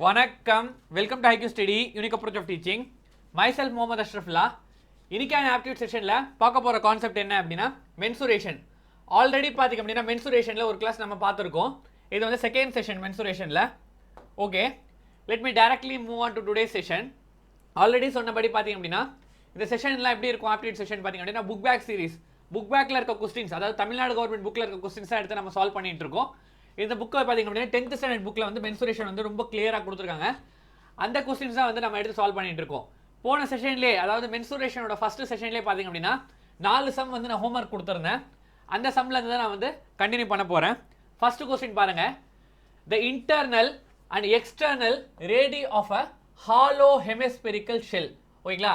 வணக்கம், welcome to IQ study unique approach of teaching. Myself Muhammad அஷ்ரஃப்லா. இன்னைக்கான ஆப்டிடியூட் செஷனில் பார்க்க போகிற கான்செப்ட் என்ன அப்படின்னா மென்சுரேஷன். ஆல்ரெடி பார்த்திங்க அப்படின்னா மென்சுரேஷனில் ஒரு கிளாஸ் நம்ம பார்த்துருக்கோம். இது வந்து செகண்ட் செஷன் மென்சுரேஷனில். Okay, let me directly move on to today session. Already சொன்னபடி பார்த்திங்க அப்படின்னா இந்த செஷன்லாம் எப்படி இருக்கும் ஆப்டிடியூட் செஷன் பார்த்திங்க அப்படின்னா புக் பேக் சீரிஸ். புக் பேக்கில் இருக்க கொஸ்டின்ஸ், அதாவது தமிழ்நாடு கவர்மெண்ட் புக்கில் இருக்க கொஸ்டின்ஸாக எடுத்து நம்ம சால்வ் பண்ணிட்டு இருக்கோம். இந்த புக்கை பார்த்திங்க அப்படின்னா 10th ஸ்டாண்டர்ட் புக்கில் வந்து மென்சுரேஷன் வந்து ரொம்ப கிளியராக கொடுத்துருக்காங்க. அந்த கொஸ்டின்ஸ் தான் வந்து நம்ம எடுத்து சால்வ் பண்ணிட்டு இருக்கோம். போன செஷன்லேயே, அதாவது மென்சுரேஷனோட ஃபர்ஸ்ட் செஷன்லேயே பார்த்திங்க அப்படின்னா 4 சம் வந்து நான் ஹோம்ஒர்க் கொடுத்துருந்தேன். அந்த சம்மில் இருந்து தான் நான் வந்து கண்டினியூ பண்ண போகிறேன். ஃபர்ஸ்ட் கொஸ்டின் பாருங்கள். The internal and external radii of a hollow hemispherical shell. ஓகேங்களா,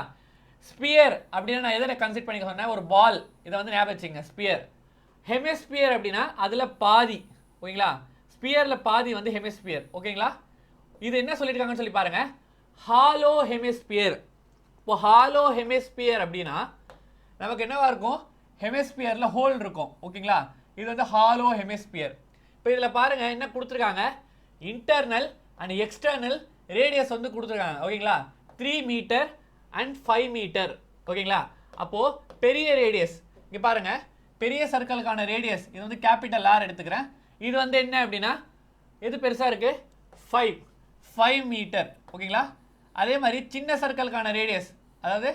ஸ்பியர் அப்படின்னா நான் எதை கன்சிடர் பண்ணிக்க சொன்னேன், ஒரு பால். இதை வந்து ஞாபகம் வச்சுங்க, ஸ்பியர். ஹெமிஸ்பியர் அப்படின்னா அதில் பாதி. ஓகேங்களா, ஸ்பியரில் பாதி வந்து ஹெமிஸ்பியர். ஓகேங்களா, இது என்ன சொல்லியிருக்காங்கன்னு சொல்லி பாருங்க, ஹாலோ ஹெமிஸ்பியர். இப்போ ஹாலோ ஹெமிஸ்பியர் அப்படின்னா நமக்கு என்னவா இருக்கும், ஹெமிஸ்பியரில் ஹோல் இருக்கும். ஓகேங்களா, இது வந்து ஹாலோ ஹெமிஸ்பியர். இப்போ இதில் பாருங்க என்ன கொடுத்துருக்காங்க, இன்டர்னல் அண்ட் எக்ஸ்டர்னல் ரேடியஸ் வந்து கொடுத்துருக்காங்க. ஓகேங்களா, 3 மீட்டர் அண்ட் 5 மீட்டர். ஓகேங்களா, அப்போது பெரிய ரேடியஸ் இங்கே பாருங்க, பெரிய சர்க்கிளுக்கான ரேடியஸ் இது வந்து கேபிட்டல் ஆர் எடுத்துக்கிறேன். இது வந்து என்ன அப்படின்னா எது பெருசாக இருக்குது, 5 மீட்டர். ஓகேங்களா, அதே மாதிரி சின்ன சர்க்கிளுக்கான ரேடியஸ், அதாவது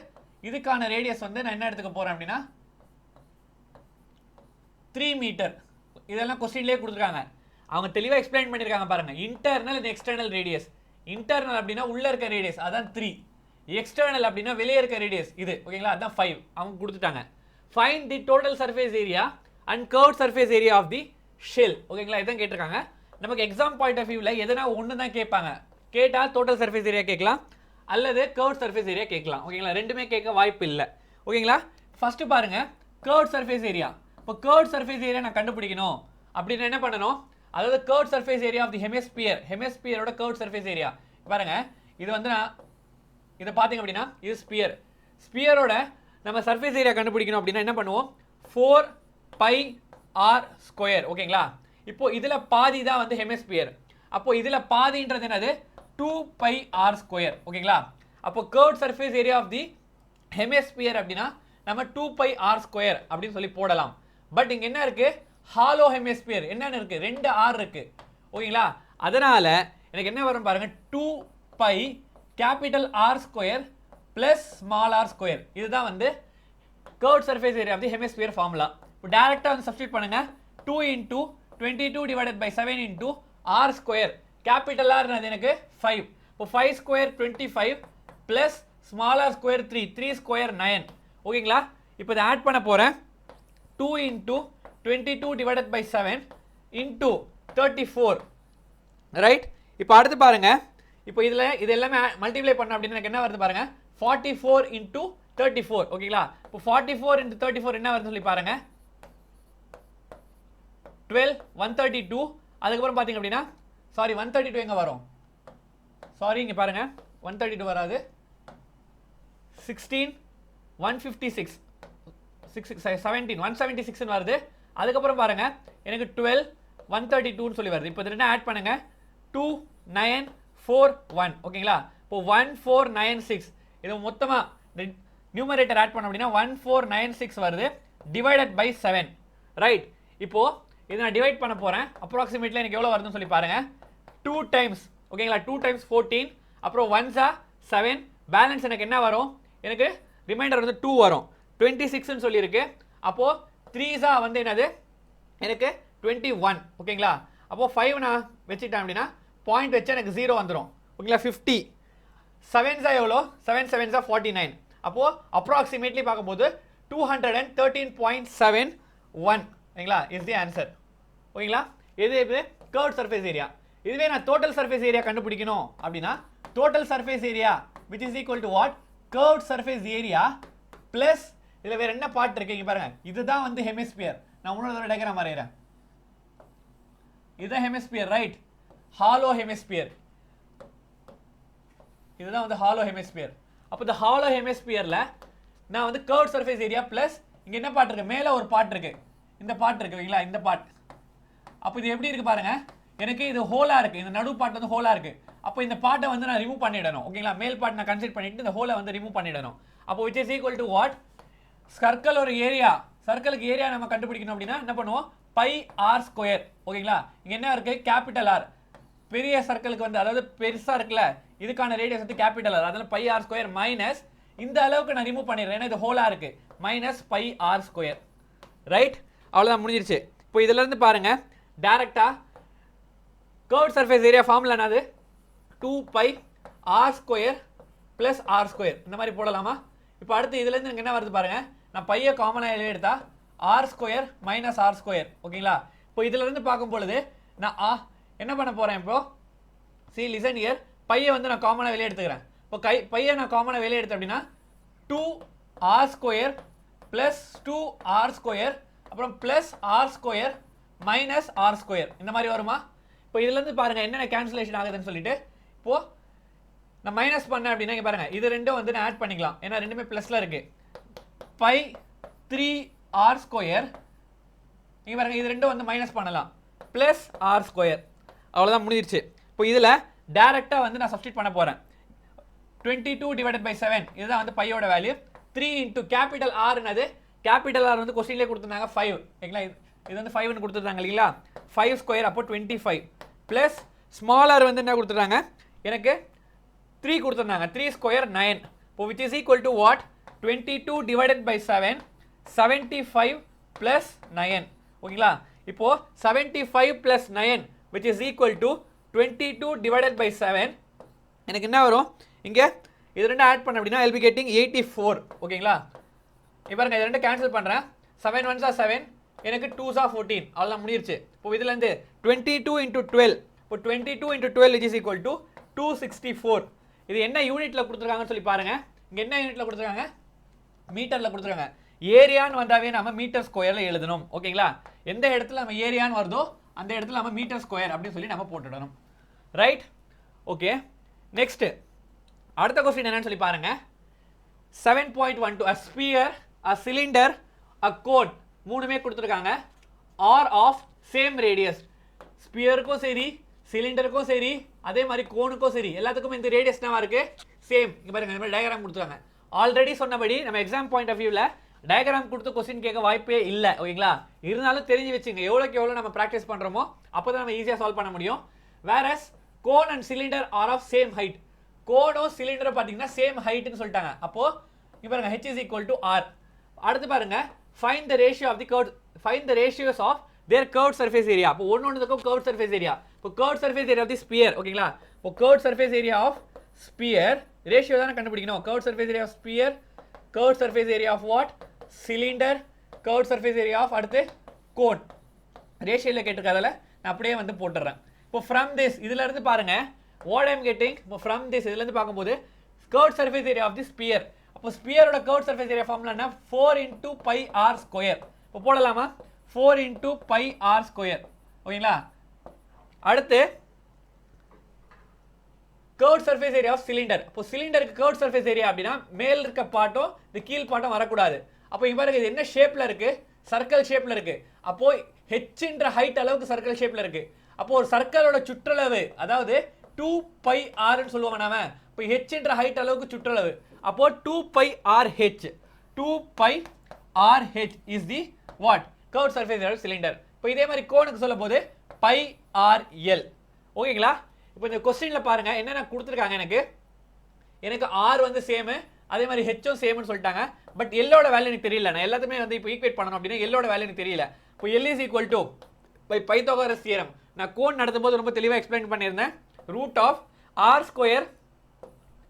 இதுக்கான ரேடியஸ் வந்து நான் என்ன எடுத்துக்க போகிறேன் அப்படின்னா 3 மீட்டர். இதெல்லாம் கொஸ்டின்லேயே கொடுத்துருக்காங்க, அவங்க தெளிவாக எக்ஸ்பிளைன் பண்ணியிருக்காங்க பாருங்கள். Internal and external radius. Internal அப்படின்னா உள்ளே இருக்க ரேடியஸ், அதான் 3. எக்ஸ்டர்னல் அப்படின்னா வெளியே இருக்க ரேடியஸ் இது. ஓகேங்களா, அதான் 5 அவங்க கொடுத்துட்டாங்க. Find the total surface area and curve surface area of the shell. ஓகேங்களா, இதான் கேட்டிருக்காங்க. நமக்கு எக்ஸாம் பாயிண்ட் ஆஃப் வியூவில் எதனா ஒன்று தான் கேட்பாங்க. கேட்டால் டோட்டல் சர்ஃபேஸ் ஏரியா கேட்கலாம், அல்லது கர்வ் சர்ஃபேஸ் ஏரியா கேட்கலாம். ஓகேங்களா, ரெண்டுமே கேட்க வாய்ப்பு இல்லை. ஓகேங்களா, ஃபர்ஸ்ட் பாருங்க கர்வ் சர்ஃபேஸ் ஏரியா. இப்போ கர்வ் சர்ஃபேஸ் ஏரியா நான் கண்டுபிடிக்கணும் அப்படின்னு என்ன பண்ணணும், அதாவது curve surface area of the hemisphere. ஹெமிஸ்பியரோட கர்வ் சர்ஃபேஸ் ஏரியா பாருங்க. இது வந்து நான் இதை பார்த்தீங்க அப்படின்னா இது ஸ்பியர். ஸ்பியரோட நம்ம சர்ஃபேஸ் ஏரியா கண்டுபிடிக்கணும் அப்படின்னா என்ன பண்ணுவோம், 4πr ஸ்கொயர். ஓகேங்களா, இப்போ இதில் பாதி தான் வந்து ஹெமிஸ்பியர். அப்போ இதில் பாதின்றது என்னது, 2πr ஸ்கொயர். ஓகேங்களா, அப்போ curve surface area of the hemisphere அப்படின்னா நம்ம 2πr ஸ்கொயர் அப்படின்னு சொல்லி போடலாம். பட் இங்கே என்ன இருக்குது, ஹாலோ ஹெமிஸ்பியர் என்னன்னு இருக்குது, 2 r இருக்குது. ஓகேங்களா, அதனால் எனக்கு என்ன வரும் பாருங்கள், 2π capital R square plus small R square. இதுதான் வந்து curve surface area of the hemisphere formula. இப்போ டேரெக்டாக வந்து சப்ஸ்டியூட் பண்ணுங்க, 2 × 22 divided by 7 × R square. Capital R எனக்கு 5. இப்போ 5 square 25 plus small R square 3 square 9. ஓகேங்களா, இப்போ இதை ஆட் பண்ண போகிறேன். 2 × 22 டிவைடட் பை 7 × 34. ரைட், இப்போ அடுத்து பாருங்க, இப்போ இதில் இது எல்லாமே மல்டிப்ளை பண்ண அப்படின்னு எனக்கு என்ன வருது பாருங்க, 44 × 34. ஓகேங்களா, இப்போ 44 × 34 என்ன வருதுன்னு சொல்லி பாருங்க, 12 132. அதுக்கப்புறம் பார்த்தீங்க அப்படின்னா சாரி 132 எங்கே வரும், சாரி இங்கே பாருங்க 132 வராது, 16 156 17 176 வருது. அதுக்கப்புறம் பாருங்க எனக்கு 12 132 சொல்லி வருது. இப்போ இது ரெண்டும் ஆட் பண்ணுங்க, 2941. ஓகேங்களா, இப்போ 1496. இது மொத்தமாக நியூமரேட்டர் ஆட் பண்ண அப்படின்னா 1496 வருது, டிவைடட் பை 7. ரைட், இப்போ இதை நான் டிவைட் பண்ண போகிறேன். அப்ராக்சிமேட்லி எனக்கு எவ்வளோ வருதுன்னு சொல்லி பாருங்கள், 2 டைம்ஸ். ஓகேங்களா, 2 டைம்ஸ் 14, அப்புறம் 1s 7, பேலன்ஸ் எனக்கு என்ன வரும், எனக்கு ரிமைண்டர் வந்து 2 வரும், 26ன்னு சொல்லியிருக்கு. அப்போது 3s வந்து என்னது எனக்கு 21. ஓகேங்களா, அப்போது 5 நான் வச்சுட்டேன் அப்படின்னா பாயிண்ட் வச்சு எனக்கு 0 வந்துடும். ஓகேங்களா, 50. 7s எவ்வளோ, 7 7s 49. அப்போது அப்ராக்சிமேட்லி பார்க்கும்போது 213.71. ஓகேங்களா, இஸ் தி ஆன்சர். ஓகேங்களா, இது கர்வ் சர்ஃபேஸ் ஏரியா. இதுவே நான் டோட்டல் சர்ஃபேஸ் ஏரியா கண்டுபிடிக்கணும் அப்படின்னா total surface area which is equal to what, curve surface area plus இதில் வேறு என்ன பார்ட் இருக்கு இங்கே பாருங்கள், இதுதான் வந்து ஹெமிஸ்பியர். நான் இன்னொரு டயக்ராம் வரைகிறேன். இதுதான் ஹெமிஸ்பியர், ரைட், ஹாலோ ஹெமிஸ்பியர். இதுதான் வந்து ஹாலோ ஹெமிஸ்பியர். அப்போ இந்த ஹாலோ ஹெமிஸ்பியரில் நான் வந்து கர்வ் சர்ஃபேஸ் ஏரியா ப்ளஸ் இங்கே என்ன பார்ட் இருக்குது, மேலே ஒரு பார்ட் இருக்குது, இந்த பார்ட் இருக்குது. ஓகேங்களா, இந்த பார்ட். அப்போ இது எப்படி இருக்குது பாருங்கள், எனக்கு இது ஹோலாக இருக்குது, இந்த நடு பார்ட் வந்து ஹோலாக இருக்குது. அப்போ இந்த பார்ட்டை வந்து நான் ரிமூவ் பண்ணிடணும் ஓகேங்களா மேல் பார்ட் நான் கன்சிடர் பண்ணிட்டு இந்த ஹோலை வந்து ரிமூவ் பண்ணிடணும் அப்போ which is equal to what circle ஒரு ஏரியா சர்க்கிளுக்கு ஏரியா நம்ம கண்டுபிடிக்கணும் அப்படின்னா என்ன பண்ணுவோம் பை ஆர் ஸ்கொயர் ஓகேங்களா இங்க என்ன இருக்கு கேபிட்டல் ஆர் பெரிய சர்க்கிளுக்கு வந்து அதாவது பெருசா இருக்குல்ல இதுக்கான ரேடியஸ் வந்து கேபிட்டல் ஆர் அதனால பை ஆர் ஸ்கொயர் மைனஸ் இந்த அளவுக்கு நான் ரிமூவ் பண்ணிடுறேன் ஏன்னா இது ஹோலா இருக்கு minus pi r square right அவ்வளவுதான் முடிஞ்சிருச்சு இப்போ இதுல இருந்து பாருங்க டைரக்டா கர்வ் சர்ஃபேஸ் ஏரியா ஃபார்முலா என்னது 2 pi r square plus r square இந்த மாதிரி போடலாமா இப்போ அடுத்து இதுல இருந்து என்ன வருது பாருங்க நான் பையை காமனா எடுத்தா r square minus r square ஓகேங்களா இப்போ இதுல இருந்து பார்க்கும் பொழுது நான் என்ன பண்ண போறேன் இப்போ see listen here பையை வந்து நான் காமனா வெளிய எடுத்துக்கிறேன் இப்போ பையை நான் காமனா வெளிய எடுத்தேன் அப்படினா 2 r square plus 2 r square அப்புறம் plus r square minus r square இந்த மாதிரி வருமா இப்போ இதுல இருந்து பாருங்க என்னென்ன கேன்சலேஷன் ஆகுதுன்னு சொல்லிட்டு இப்போ நான் மைனஸ் பண்ணேன் அப்படினா இங்க பாருங்க இது ரெண்டும் வந்து நான் ஆட் பண்ணிக்கலாம் ஏன்னா ரெண்டுமே பிளஸ்ல இருக்கு பை 3r ஸ்கொயர் இங்க பாருங்க இது ரெண்டும் வந்து மைனஸ் பண்ணலாம் பிளஸ் r ஸ்கொயர் அவ்வளவுதான் முடிஞ்சிருச்சு இப்போ இதுல டைரக்டா வந்து நான் சப்ஸ்டிட்யூட் பண்ண போறேன் 22 divided by 7 இதுதான் வந்து பையோட வேல்யூ 3 into capital R என்னது capital R வந்து क्वेश्चनலயே கொடுத்திருந்தாங்க 5 ஓகேங்களா இது வந்து 5 னு கொடுத்திருந்தாங்க இல்லீங்களா 5 ஸ்கொயர் அப்போ 25 பிளஸ் ஸ்மால் r வந்து என்ன கொடுத்திருந்தாங்க எனக்கு 3 கொடுத்திருந்தாங்க 3 ஸ்கொயர் 9 இப்போ which is equal to what 22 divided by 7 75 plus 9 ஓகேங்களா இப்போ 75 plus 9 which is equal to 22 divided by 7 எனக்கு என்ன வரும் இங்க இது ரெண்டும் ஆட் பண்ண அப்படினா I'll be getting 84 ஓகேங்களா இப்போ பாருங்க இது ரெண்டும் கேன்சல் பண்றேன் 7 1s are 7 எனக்கு 2s are 14 அவ்வளவுதான் முடிஞ்சிருச்சு இப்போ இதுல இருந்து 22 into 12 இப்போ 22 into 12 which is equal to 264 இது என்ன யூனிட்ல கொடுத்திருக்காங்கன்னு சொல்லி பாருங்க இங்க என்ன யூனிட்ல கொடுத்திருக்காங்க மீட்டர்ல கொடுத்திருக்காங்க ஏரியான்னு வந்தாவே நாம மீட்டர் ஸ்கொயர்ல எழுதணும் ஓகேங்களா எந்த இடத்துல நம்ம ஏரியான்னு வருதோ அந்த இடத்துல நம்ம மீட்டர் ஸ்கொயர் அப்படி சொல்லி நம்ம போட்டுடணும் ரைட் ஓகே நெக்ஸ்ட் அடுத்த क्वेश्चन என்னன்னு சொல்லி பாருங்க 7.12 a sphere a cylinder a cone மூணுமே கொடுத்திருக்காங்க ஆர் ஆஃப் சேம் ரேடியஸ் ஸ்பியருக்கும் சரி சிலிண்டருக்கும் சரி அதே மாதிரி கோனுக்கும் சரி எல்லாத்துக்கும் இந்த ரேடியஸ் என்னவா இருக்கு சேம் இங்க பாருங்க இந்த மாதிரி டயகிராம் கொடுத்திருக்காங்க ஆல்ரெடி சொன்னபடி நம்ம எக்ஸாம் பாயிண்ட் ஆஃப் வியூல டயகிராம் கொடுத்து क्वेश्चन கேட்க வாய்ப்பே இல்ல ஓகேங்களா இருந்தாலும் தெரிஞ்சு வெச்சுங்க எவ்வளவுக்கு எவ்வளவு நம்ம பிராக்டீஸ் பண்றோமோ அப்பதான் நம்ம ஈஸியா சால்வ் பண்ண முடியும் whereas cone and cylinder are of same height கோனும் சிலிண்டரும் பாத்தீங்கன்னா சேம் ஹைட்னு சொல்லிட்டாங்க அப்போ இங்க பாருங்க h is equal to r அடுத்து பாருங்க find the ratio of the curved find the ratios of their curved surface area அப்போ ஒவ்வொண்ணுக்கும் curved surface area இப்போ curved surface area of the sphere ஓகேங்களா இப்போ curved surface area of sphere ratio தான கண்டுபிடிக்கணும் curved surface area of sphere curved surface area of what cylinder curved surface area of அடுத்து cone ரேஷியோல கேட்டிருக்கறதால நான் அப்படியே வந்து போட்டுறேன் இப்போ from this இதுல இருந்து பாருங்க what I am getting from this இதுல இருந்து பாக்கும்போது curved surface area of the sphere அப்போ ஸ்பியரோட curved surface area ஃபார்முலா என்ன 4 into pi r ஸ்கொயர் இப்போ போடலாமா 4 into pi r ஸ்கொயர் ஓகேங்களா அடுத்து curved surface area of cylinder அப்போ சிலிண்டருக்கு curved surface area அப்படினா மேல் இருக்க பார்ட்டும் இந்த கீழ் பார்ட்டும் வர கூடாது அப்போ இங்க பாருங்க இது என்ன ஷேப்ல இருக்கு சர்க்கிள் ஷேப்ல இருக்கு அப்போ h என்ற ஹைட் அளவுக்கு சர்க்கிள் ஷேப்ல இருக்கு அப்போ ஒரு சர்க்கிளோட சுற்றளவு அதாவது 2 pi r ன்னு சொல்லுவாங்க நாம இப்போ h என்ற ஹைட் அளவுக்கு சுற்றளவு அப்போ 2 pi r h 2 pi r h is the what curved surface area of cylinder இப்போ இதே மாதிரி கோனுக்கு சொல்லும்போது pi r l ஓகேங்களா இப்போ இந்த क्वेश्चनல பாருங்க என்னென்ன கொடுத்திருக்காங்க எனக்கு r வந்து சேம் அதே மாதிரி h உம் சேம்னு சொல்லிட்டாங்க பட் l ஓட வேல்யூ எனக்கு தெரியல நான் எல்லாத்தையுமே வந்து இப்போ ஈக்குவேட் பண்ணனும் அப்படினா l ஓட வேல்யூ எனக்கு தெரியல இப்போ l is equal to by Pythagoras theorem நான் கோன் நடத்தும்போது ரொம்ப தெளிவா எக்ஸ்பிளைன் பண்ணிருந்தேன் root of r square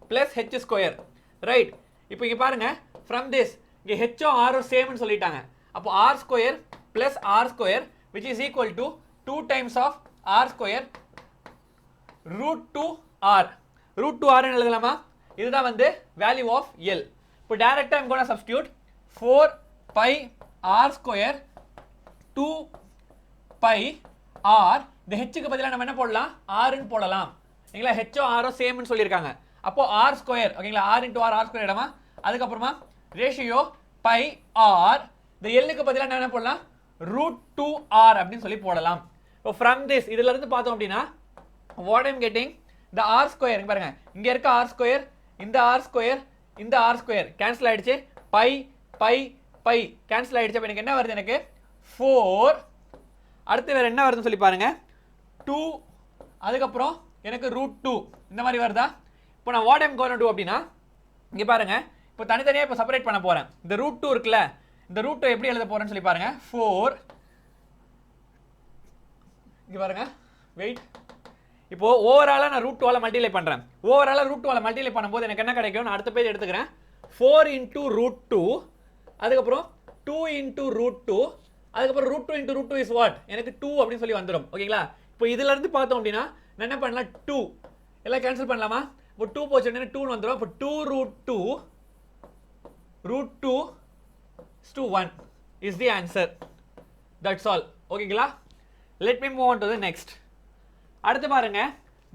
plus h square right இப்போ இங்க பாருங்க from this இங்க h உம் r உம் சேம் னு சொல்லிட்டாங்க அப்போ r square plus r square which is equal to 2 times of r square root 2r root 2r ன்னு எழுதலாமா இதுதான் வந்து value of l இப்போ டைரக்ட்டா I'm going to substitute 4 pi r square 2 pi r இந்த h க்கு பதிலா நம்ம என்ன போடலாம் r ன்னு போடலாம் ஓகேங்களா h உம் r உம் சேம் னு சொல்லிருக்காங்க அப்போ r ஸ்கொயர் ஓகேங்களா r into r ஸ்கொயர் இடமா அதுக்கு அப்புறமா ரேஷியோ pi r இந்த l க்கு பதிலா என்ன போடலாம் root 2r அப்படினு சொல்லி போடலாம் இப்போ from this இதுல இருந்து பார்த்தோம் அப்படினா what I am getting இந்த ஆர் ஸ்கொயர் பாருங்க, இங்க இருக்க ஆர் ஸ்கொயர், இந்த ஆர் ஸ்கொயர், இந்த ஆர் ஸ்கொயர் கேன்சல் ஆயிடுச்சு. பை பை பை கேன்சல் ஆயிடுச்சு. அப்ப எனக்கு என்ன வருது? எனக்கு 4. அடுத்து வேற என்ன வருதுன்னு சொல்லி பாருங்க, 2, அதுக்கப்புறம் எனக்கு √2 இந்த மாதிரி வருதா? இப்போ நான் what I'm going to to அப்படின்னா, இங்க பாருங்க, இப்போ தனித்தனியா இப்போ செப்பரேட் பண்ண போறேன். இந்த √2 இருக்குல்ல, இந்த √2 எப்படி எழுத போறேன்னு சொல்லி பாருங்க. 4 இங்க பாருங்க, வெயிட், இப்போ ஓவராலா நான் √2 மல்டிப்ளை பண்றேன். ஓவராலா √2 மல்டிப்ளை பண்ணும்போது எனக்கு என்ன கிடைக்கும்? நான் அடுத்த பேஜ் எடுத்துக்கிறேன். 4 × √2, அதுக்கப்புறம் 2 × √2, அதுக்கப்புறம் √2 × √2 இஸ் வாட்? எனக்கு 2 அப்படின்னு சொல்லி வந்துடும். ஓகேங்களா? இப்போ இதுல இருந்து பார்த்தோம் அப்படின்னா நான் என்ன பண்ணலாம்? 2 எல்லாம் கேன்சல் பண்ணலாமா? இப்போ 2 போச்சு, 2 வந்துடும். இப்போ 2 √2 to 1 is the answer. That's all. ஓகேங்களா? Let me move on to the next. அடுத்து பாருங்க,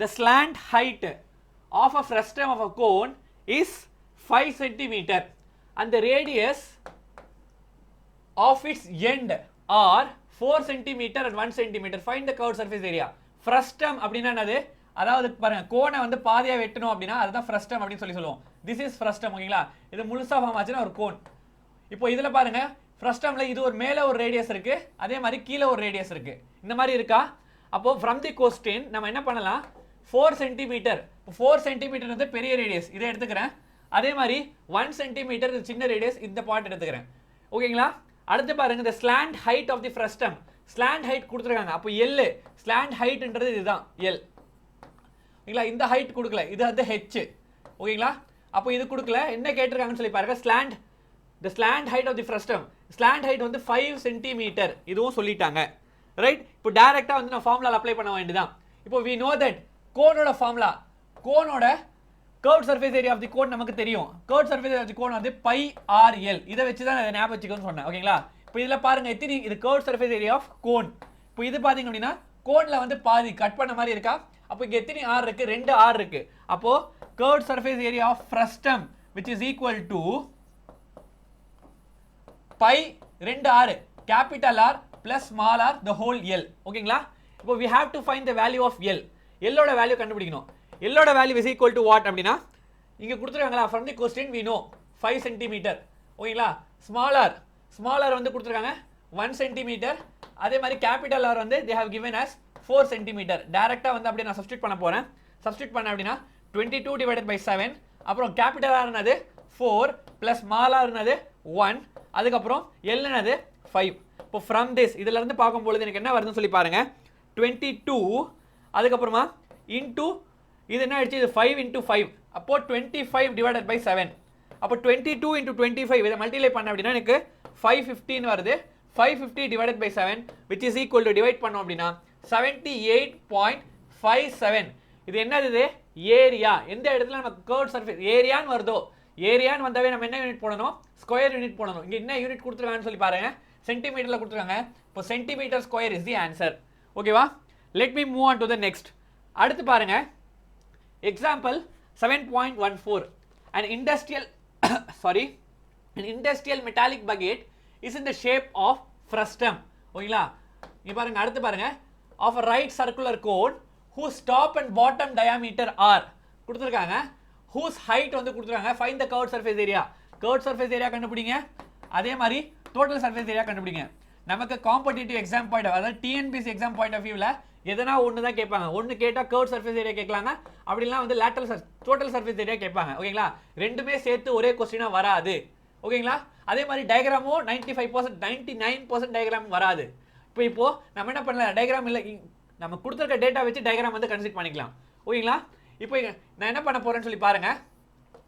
the slant height of a frustum of a cone is 5 cm and the radius of its end are 4 cm and 1 cm. Find the curved surface area. Frustum அப்படின்னா என்னது? அதாவது பாருங்க, கோனை வந்து பாதியா வெட்டணும் அப்படின்னா அதுதான் frustum அப்படின்னு சொல்லுவோம். This is frustum. ஓகேங்களா? இது முழுசா ஃபார்ம் ஆச்சுன்னா ஒரு கோன். இப்போ இதுல பாருங்க, frustumல இது ஒரு மேல ஒரு ரேடியஸ் இருக்கு, அதே மாதிரி கீழே ஒரு ரேடியஸ் இருக்கு. இந்த மாதிரி இருக்கா? அப்போ from the question நம்ம என்ன பண்ணலாம்? 4 cm. 4 cm வந்து பெரிய ரேடியஸ், இதை எடுத்துக்கிறேன். அதே மாதிரி 1 cm சின்ன ரேடியஸ், இந்த பார்ட் எடுத்துக்கிறேன். ஓகேங்களா? அடுத்து பாருங்க, the slant height of the frustum. slant height கொடுத்துருக்காங்க. அப்போ L, slant heightன்றது இதுதான் L. ஓகேங்களா? இந்த ஹைட் கொடுக்கல, இது வந்து h. ஓகேங்களா? அப்போ இது கொடுக்கல, என்ன கேட்டிருக்காங்கன்னு சொல்லி பாருங்க. the slant height of the frustum, slant height வந்து 5 cm, இதுவும் சொல்லிட்டாங்க. ரைட்? இப்போ டைரக்டா வந்து நான் ஃபார்முலா அப்ளை பண்ண வேண்டியதான். இப்போ we know that கோனோட ஃபார்முலா, கோனோட curved surface area of the cone நமக்கு தெரியும். curved surface area of the cone வந்து pi r l. இத வச்சு தான் நான் ஞாபகம் வச்சுக்கணும்னு சொன்னேன். ஓகேங்களா? இப்போ இதல பாருங்க, எத்தனை இது curved surface area of cone. இப்போ இது பாத்தீங்க அப்படினா கோன்ல வந்து பாதி கட் பண்ண மாதிரி இருக்கா? அப்போ இங்க எத்தனை r இருக்கு? 2 r இருக்கு. அப்போ curved surface area of frustum which is equal to pi 2r capital R plus small r the whole L. ஓகேங்களா? இப்போ we have to find the value of L. L ஓட வேல்யூ கண்டுபிடிக்கணும். L ஓட value is equal to what அப்படினா, இங்க கொடுத்திருக்காங்களா, from the question we know 5 cm. ஓகேங்களா? small r வந்து கொடுத்திருக்காங்க 1 cm. அதே மாதிரி capital R வந்து they have given us 4 cm. டைரக்டா வந்து அப்படியே நான் சப்ஸ்டிட்யூட் பண்ண போறேன். சப்ஸ்டிட்யூட் பண்ண அப்படினா 22 divided by 7, அப்புறம் capital R என்னது 4 plus small r என்னது 1, அதுக்கு அப்புறம் L என்னது 5. இப்போ from this இதல இருந்து பார்க்கும் பொழுது எனக்கு என்ன வருதுன்னு சொல்லி பாருங்க. 22, அதுக்கு அப்புறமா into இது என்ன ஆயிடுச்சு? இது 5 into 5. அப்போ 25 divided by 7. அப்போ 22 into 25 இதை மல்டிப்ளை பண்ண அப்படினா எனக்கு 515 வருது. 550 divided by 7 which is equal to divide பண்ணோம் அப்படினா 78.57. இது என்னது? இது ஏரியா. எந்த இடத்துல நமக்கு curved surface ஏரியான்னு வருதோ, ஏரியான்னு வந்தாவே நம்ம என்ன யூனிட் போடணும்? ஸ்கொயர் யூனிட் போடணும். இங்க என்ன யூனிட் கொடுத்திருக்காங்கன்னு சொல்லி பாருங்க. சென்டிமீட்டர்ல கொடுத்திருக்காங்க. இப்போ centimetre square is the answer. ஓகேவா? Let me move on to the next. அடுத்து பாருங்க, example 7.14. an industrial metallic bucket is in the shape of frustum. ஓகேங்களா? இங்க பாருங்க, அடுத்து பாருங்க, of a right circular cone whose top and bottom diameter are கொடுத்திருக்காங்க. whose height வந்து கொடுத்திருக்காங்க. find the curved surface area. curved surface area கண்டுபிடிங்க. அதே மாதிரி total surface area கண்டுபிடிங்க. நமக்கு காம்படிட்டிவ் எக்ஸாம் பாயிண்ட், அதாவது டிஎன்பிஎஸ்சி எக்ஸாம் பாயிண்ட் ஆஃப் வியூல எதனா ஒன்று தான் கேட்பாங்க. ஒன்று கேட்டால் கர்வ் சர்ஃபேஸ் ஏரியா கேட்கலாங்க, அப்படிலாம் வந்து லேட்டரல் டோட்டல் சர்ஃபேஸ் ஏரியா கேட்பாங்க. ஓகேங்களா? ரெண்டுமே சேர்த்து ஒரே கொஸ்டினா வராது. ஓகேங்களா? அதே மாதிரி டயக்ராமும் 95% 99% டயக்ராம் வராது. இப்போ நம்ம என்ன பண்ணலாம், டயக்ராம் இல்லை, நம்ம கொடுத்துருக்க டேட்டா வச்சு டயக்ராம் வந்து கன்சிடர் பண்ணிக்கலாம். ஓகேங்களா? இப்போ நான் என்ன பண்ண போறேன்னு சொல்லி பாருங்க.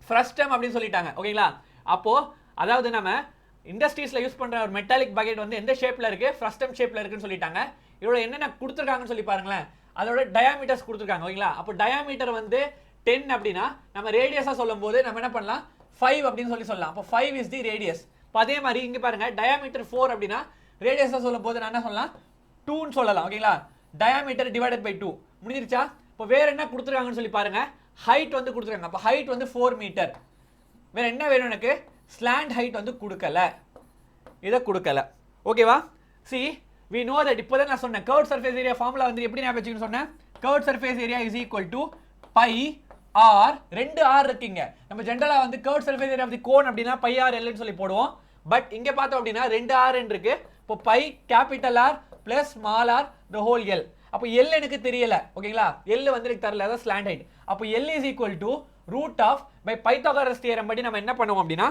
ஃப்ரஸ்டம் அப்படின்னு சொல்லிட்டாங்க. ஓகேங்களா? அப்போ அதாவது நம்ம இண்டஸ்ட்ரீஸ்ல யூஸ் பண்ற ஒரு மெட்டாலிக் பக்கெட் வந்து எந்த ஷேப்ல இருக்கு? ஃப்ரஸ்டம் ஷேப்ல இருக்குன்னு சொல்லிட்டாங்க. இதோட என்னென்ன கொடுத்துருக்காங்கன்னு சொல்லி பாருங்களேன். அதோட டயாமீட்டர்ஸ் கொடுத்துருக்காங்க. ஓகேங்களா? அப்போ டயாமீட்டர் வந்து 10 அப்படின்னா நம்ம ரேடியஸா சொல்லும் போது நம்ம என்ன பண்ணலாம்? 5 அப்படின்னு சொல்லலாம். அப்போ 5 இஸ் தி ரேடியஸ். இப்போ அதே மாதிரி இங்க பாருங்க, டயாமீட்டர் 4 அப்படின்னா ரேடியஸா சொல்லும் போது நான் என்ன சொல்லலாம்? 2ன்னு சொல்லலாம். ஓகேங்களா? டயாமீட்டர் டிவைடட் பை 2 முடிஞ்சிருச்சா? இப்போ வேற என்ன கொடுத்துருக்காங்கன்னு சொல்லி பாருங்க. ஹைட் வந்து கொடுத்துருக்காங்க. அப்போ ஹைட் வந்து 4 மீட்டர். வேற என்ன வேணும் எனக்கு? ஸ்லாண்ட் ஹைட் வந்து கொடுக்கல, இதை கொடுக்கல. ஓகேவா? சி we know that இப்போதான் நான் சொன்னேன் curved surface area ஃபார்முலா வந்து எப்படி ஞாபகம் வச்சுக்கணும்னு சொன்னேன். curved surface area is equal to pi r, ரெண்டு ஆர் இருக்குங்க. நம்ம ஜென்ரலா வந்து curve surface area of the cone அப்படின்னா பை ஆர் எல்னு சொல்லி போடுவோம். பட் இங்க பார்த்தோம் அப்படின்னா ரெண்டு ஆர் இருக்கு. இப்போ pi capital R plus small r the whole l. அப்போ எல் எனக்கு தெரியல, ஓகேங்களா? எல் வந்து எனக்கு தெரியல, அதான் ஸ்லாண்ட் ஹைட். அப்போ l is equal to root of by Pythagoras theorem படி நம்ம என்ன பண்ணுவோம் அப்படின்னா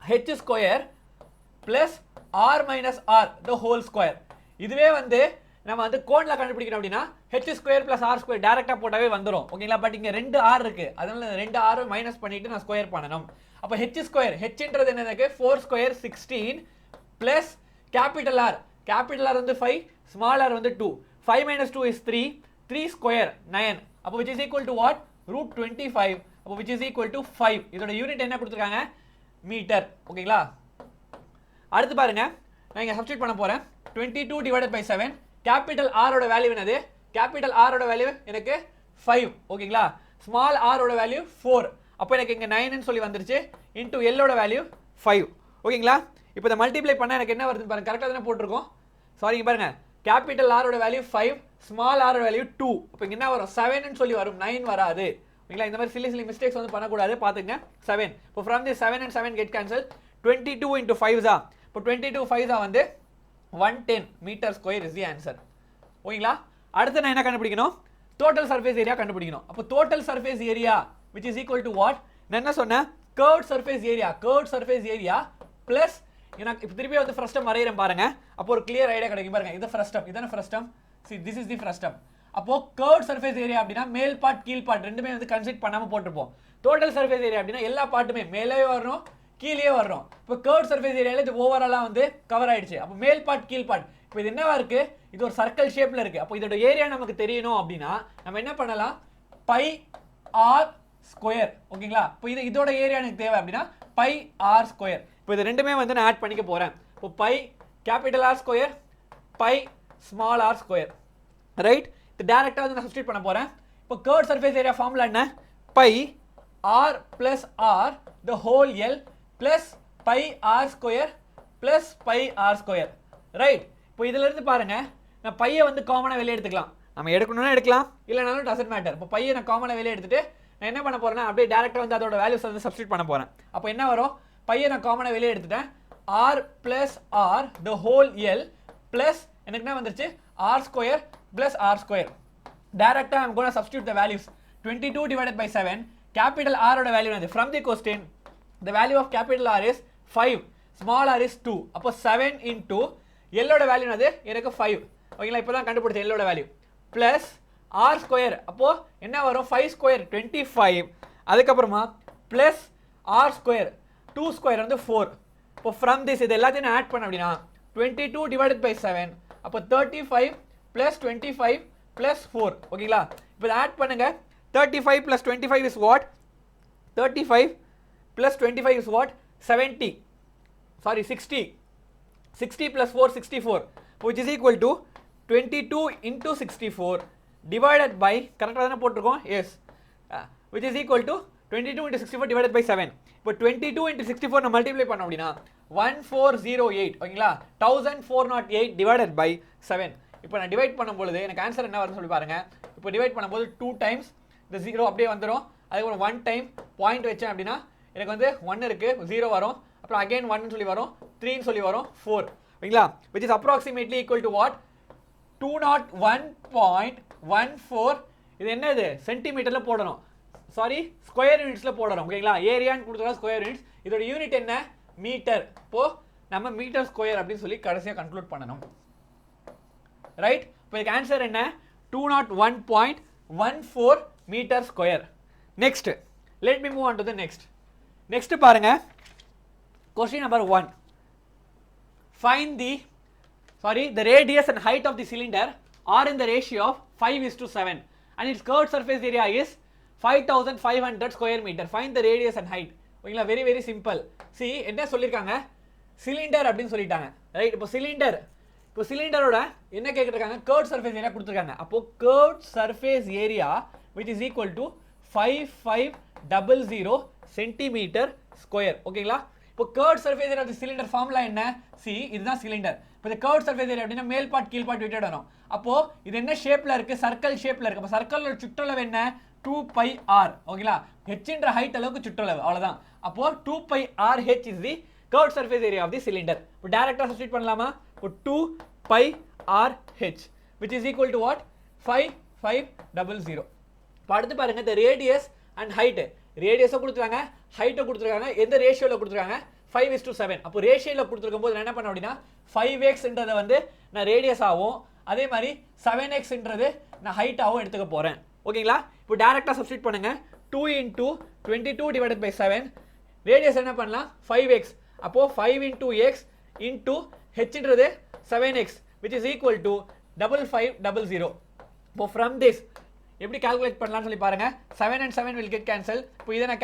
h square plus r minus r the whole square. இதுவே வந்து நம்ம வந்து கோன்ல கண்டுபிடிக்கணும் அப்படின்னா h square plus r square டைரக்டா போட்டாவே வந்துரும், ஓகேங்களா? பட் இங்க ரெண்டு ஆர் இருக்கு, அதனால ரெண்டு ஆர் மைனஸ் பண்ணிட்டு நான் ஸ்கொயர் பண்ணணும். அப்ப h ஸ்கொயர், hன்றது என்னதுக்கு 4 ஸ்கொயர் 16 பிளஸ் கேபிட்டல் ஆர் வந்து 5, ஸ்மால் ஆர் வந்து 2. 5 minus 2 is 3, 3 square 9. அப்போ which is equal to what? root 25. அப்போ which is equal to 5. இதோட யூனிட் என்ன கொடுத்திருக்காங்க? மீட்டர், ஓகேங்களா? அடுத்து பாருங்க, நான் இங்க சப்ஸ்டிட்யூட் பண்ண போறேன். 22 divided by 7. கேபிட்டல் R ஓட வேல்யூ என்னது? கேபிட்டல் R ஓட வேல்யூ எனக்கு 5, ஓகேங்களா? ஸ்மால் r ஓட வேல்யூ 4. அப்போ எனக்கு இங்க 9 ன்னு சொல்லி வந்துருச்சு. into L ஓட வேல்யூ 5, ஓகேங்களா? இப்போ இத மல்டிப்ளை பண்ணா எனக்கு என்ன வருதுன்னு பாருங்க. கரெக்ட்டா தான போட்டுருக்கோம்? சாரி, இங்க பாருங்க. கேபிட்டல் R ஓட வேல்யூ 5, ஸ்மால் r ஓட வேல்யூ 2. அப்ப இங்க என்ன வரும்? 7 ன்னு சொல்லி வரும், 9 வராது, ஓகேங்களா? இந்த மாதிரி சில்லி மிஸ்டேக்ஸ் வந்து பண்ண கூடாது, பாத்துங்க. 7. இப்போ from this 7 and 7 get cancelled. 22 into 5 ஆ, இப்போ 22 5 ஆ வந்து 110 metre square is the answer, ஓகேங்களா? அடுத்து நான் என்ன கண்டுபிடிக்கணும்? டோட்டல் சர்ஃபேஸ் ஏரியா கண்டுபிடிக்கணும். அப்போ total surface area which is equal to what? நான் என்ன சொன்னேன்? கர்வ்ட் சர்ஃபேஸ் ஏரியா பிளஸ் எனக்கு இப்போ திருப்பி வந்து ஃப்ரஸ்டம் வரையறேன் பாருங்க. அப்போ ஒரு கிளியர் ஐடியா கிடைக்கும் பாருங்க. இது ஃப்ரஸ்டம், இதான frustum. see this is the frustum. அப்போ கர்வ்ட் சர்ஃபேஸ் ஏரியா அப்படினா மேல் பார்ட் கீழ் பார்ட் ரெண்டுமே வந்து கன்சிடர் பண்ணாம போட்டுப்போம். டோட்டல் சர்ஃபேஸ் ஏரியா அப்படினா எல்லா பார்ட்டுமே மேலே வரணும் கீழே வரணும். இப்போ கர்வ்ட் சர்ஃபேஸ் ஏரியால இது ஓவராலா வந்து கவர் ஆயிடுச்சு. அப்போ மேல் பார்ட் கீழ் பார்ட். இப்போ இது என்னவா இருக்கு? இது ஒரு சர்க்கிள் ஷேப்ல இருக்கு. அப்போ இதோட ஏரியா நமக்கு தெரியணும் அப்படினா நம்ம என்ன பண்ணலாம்? பை ஆர் ஸ்கொயர், ஓகேங்களா? இப்போ இதோட ஏரியா எனக்கு தேவை அப்படினா பை ஆர் ஸ்கொயர். இப்போ இது ரெண்டுமே வந்து நான் ஆட் பண்ணிக்க போறேன். இப்போ pi capital R square pi small R square, right? இது டைரக்டா வந்து நான் சப்ஸ்டிட்யூட் பண்ண போறேன். இப்போ கர்வ்ட் சர்ஃபேஸ் ஏரியா ஃபார்முலா என்ன? Pi r plus r the whole l plus pi r square plus pi r square, right? இப்போ இதுல இருந்து பாருங்க, நான் பையை வந்து காமனா வெளியே எடுத்துக்கலாம். நம்ம எடுக்கணும்னா எடுக்கலாம், இல்லைனாலும் டசன்ட் மேட்டர். இப்போ பையை நான் காமனா வெளியே எடுத்துட்டு நான் என்ன பண்ண போறேன்னா அப்படியே டைரக்டா வந்து அதோட வேல்யூஸ் வந்து சப்ஸ்டிட்யூட் பண்ண போறேன். அப்போ என்ன வரும்? பையை நான் காமனா வெளியே எடுத்துட்டேன். R plus r the whole l plus எனக்கு என்ன வந்துருச்சு? R square plus r square. டைரக்டா I am gonna substitute the values. 22 divided by 7. Capital R ஓட வேல்யூ என்னது? from the question the value of capital R is 5, small r is 2. அப்போ 7 into L ஓட value என்னது? எனக்கு 5, ஓகேங்களா? இப்போதான் கண்டுபிடிச்சேன் L ஓட வேல்யூ பிளஸ் ஆர் ஸ்கொயர். அப்போ என்ன வரும்? 5 ஸ்கொயர் 25. அதுக்கப்புறமா பிளஸ் ஆர் ஸ்கொயர் 2 ஸ்கொயர் வந்து 4. இப்போ from this இது எல்லாத்தையும் ஆட் பண்ண அப்படின்னா 22 divided by 7. அப்போ 35 பிளஸ் 25 பிளஸ் 4, ஓகேங்களா? இப்போ இதை ஆட் பண்ணுங்க. 35 plus 25 is what? 35 plus 25 is what? 70. Sorry, 60. 60 plus 4, 64. Which is equal to 22 into 64 divided by, correct தான போட்டுருக்கோம்? Yes. Which is equal to 22 into 64 divided by 7. இப்போ 22 into 64 நான் மல்டிப்ளை பண்ணோம் அப்படின்னா 1408, ஓகேங்களா? 1408 divided by 7. இப்போ நான் டிவைட் பண்ணும்போது எனக்கு ஆன்சர் என்ன வரும்னு சொல்லி பாருங்க. இப்போ டிவைட் பண்ணும்போது 2 டைம்ஸ் இந்த 0 அப்படியே வந்துடும். அதுக்கப்புறம் 1 டைம் பாயிண்ட் வச்சேன் அப்படின்னா எனக்கு வந்து 1 இருக்கு, 0 வரும். அப்புறம் அகைன் 1 சொல்லி வரும், 3 சொல்லி வரும், 4, ஓகேங்களா? which is approximately equal to what? 201.14. இது என்னது? சென்டிமீட்டர்ல போடணும், சாரி ஸ்கொயர் யூனிட்ஸ்ல போடணும், ஓகேங்களா? ஏரியான்னு கொடுத்தா ஸ்கொயர் யூனிட்ஸ், இதோட யூனிட் என்ன? மீட்டர். இப்போ நம்ம மீட்டர் ஸ்கொயர் அப்படின்னு சொல்லி கடைசியா கன்க்ளூட் பண்ணணும், ரைட்? இப்போ இதுக்கு ஆன்சர் என்ன? 201.14 metre square. Next let me move on to the next பாருங்க. question number 1. find the radius and height of the cylinder are in the ratio of 5:7 and its curved surface area is 5500 square meter. find the radius and height, ஓகேங்களா? Very very simple. see என்ன சொல்லிருக்காங்க? Cylinder அப்படின்னு சொல்லிட்டாங்க, right? இப்போ சிலிண்டரோட என்ன கேக்குறாங்க? curved surface area கொடுத்திருக்காங்க. அப்போ curved surface area which is equal to 5500 centimetre square, ஓகேங்களா? இப்போ curved surface area of the cylinder formula என்ன? see இதுதான் சிலிண்டர். இப்போ இந்த curved surface area அப்படினா மேல் பார்ட் கீழ் பார்ட் விட்டுட்டு வரோம். அப்போ இது என்ன ஷேப்ல இருக்கு? சர்க்கிள் ஷேப்ல இருக்கு. அப்ப சர்க்கிளோட சுற்றளவு என்ன? 2 pi r ஓகேங்களா h என்ற ஹைட் அளவுக்கு சுற்றளவு அவ்வளவுதான் அப்போ 2 pi r h is the curved surface area of the cylinder இப்போ டைரக்டா சப்ஸ்டிட்யூட் பண்ணலாமா இப்போ 2 pi r h which is equal to what 5500 இப்போ அடுத்து பாருங்க the radius and height ரேடியஸை கொடுத்துருக்காங்க ஹைட்டை கொடுத்துருக்காங்க எந்த ரேஷியோவில் கொடுத்துருக்காங்க 5:7 அப்போ ரேஷியோவில் கொடுத்துருக்கும் போது நான் என்ன பண்ண அப்படின்னா 5xன்றதை வந்து நான் ரேடியஸ் ஆகும் அதே மாதிரி 7xன்றது நான் ஹைட் ஆகும் எடுத்துக்க போகிறேன் ஓகேங்களா இப்போ டேரெக்டாக சப்ஸ்டிட் பண்ணுங்க 2 into 22 divided by 7 ரேடியஸ் என்ன பண்ணலாம் 5x அப்போ 5 into x into hன்றது 7x which is equal to 5500 இப்போ from this எப்படி கால்குலேட் பண்ணலாம்னு சொல்லி பாருங்க 7 and 7 will get cancel இப்போ இதை நான்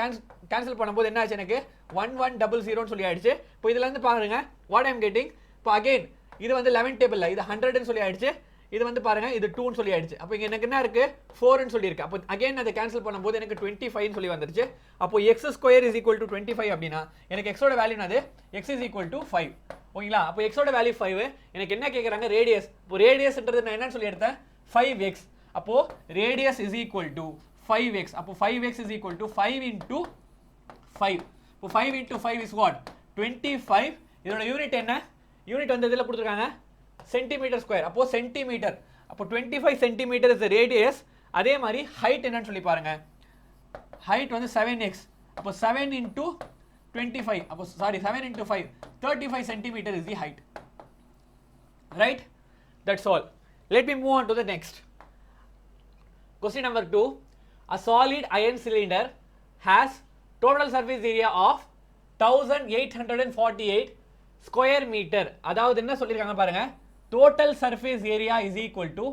கேன்சல் பண்ணும்போது என்ன ஆச்சு எனக்கு 1100 ன்னு சொல்லி ஆயிடுச்சு இப்போ இதுல இருந்து பாருங்க what I am getting இப்போ again இது வந்து 11 டேபிள்ல இது 100 ன்னு சொல்லி ஆயிடுச்சு இது வந்து பாருங்க இது 2 ன்னு சொல்லி ஆயிடுச்சு அப்போ இங்க எனக்கு என்ன இருக்கு 4 ன்னு சொல்லி இருக்கு அப்போ again அதை கேன்சல் பண்ணும்போது எனக்கு 25 ன்னு சொல்லி வந்துருச்சு அப்போ x square is equal to 25 அப்படினா எனக்கு x ஓட வேல்யூ என்னது x is equal to 5 ஓகேங்களா அப்போ x ஓட வேல்யூ 5 எனக்கு என்ன கேக்குறாங்க ரேடியஸ் இப்போ ரேடியஸ்ன்றது நான் என்னன்னு சொல்லி எடுத்தேன் 5x அப்போ radius is equal to 5x அப்போ 5x is equal to 5 into 5 இப்போ 5 into 5 is what 25 இதோட யூனிட் என்ன யூனிட் வந்து இதெல்லாம் கொடுத்துருக்காங்க சென்டிமீட்டர் ஸ்கொயர் அப்போ சென்டிமீட்டர் அப்போ 25 சென்டிமீட்டர் இஸ் த ரேடியஸ் அதே மாதிரி ஹைட் என்னன்னு சொல்லி பாருங்க ஹைட் வந்து 7x அப்போ 7 into 25 அப்போ sorry 7 into 5 35 centimeter is the height right that's all let me move on to the next question number 2 a solid iron cylinder has total surface area of 1848 square meter அதாவது என்ன சொல்லிருக்காங்க பாருங்க total surface area is equal to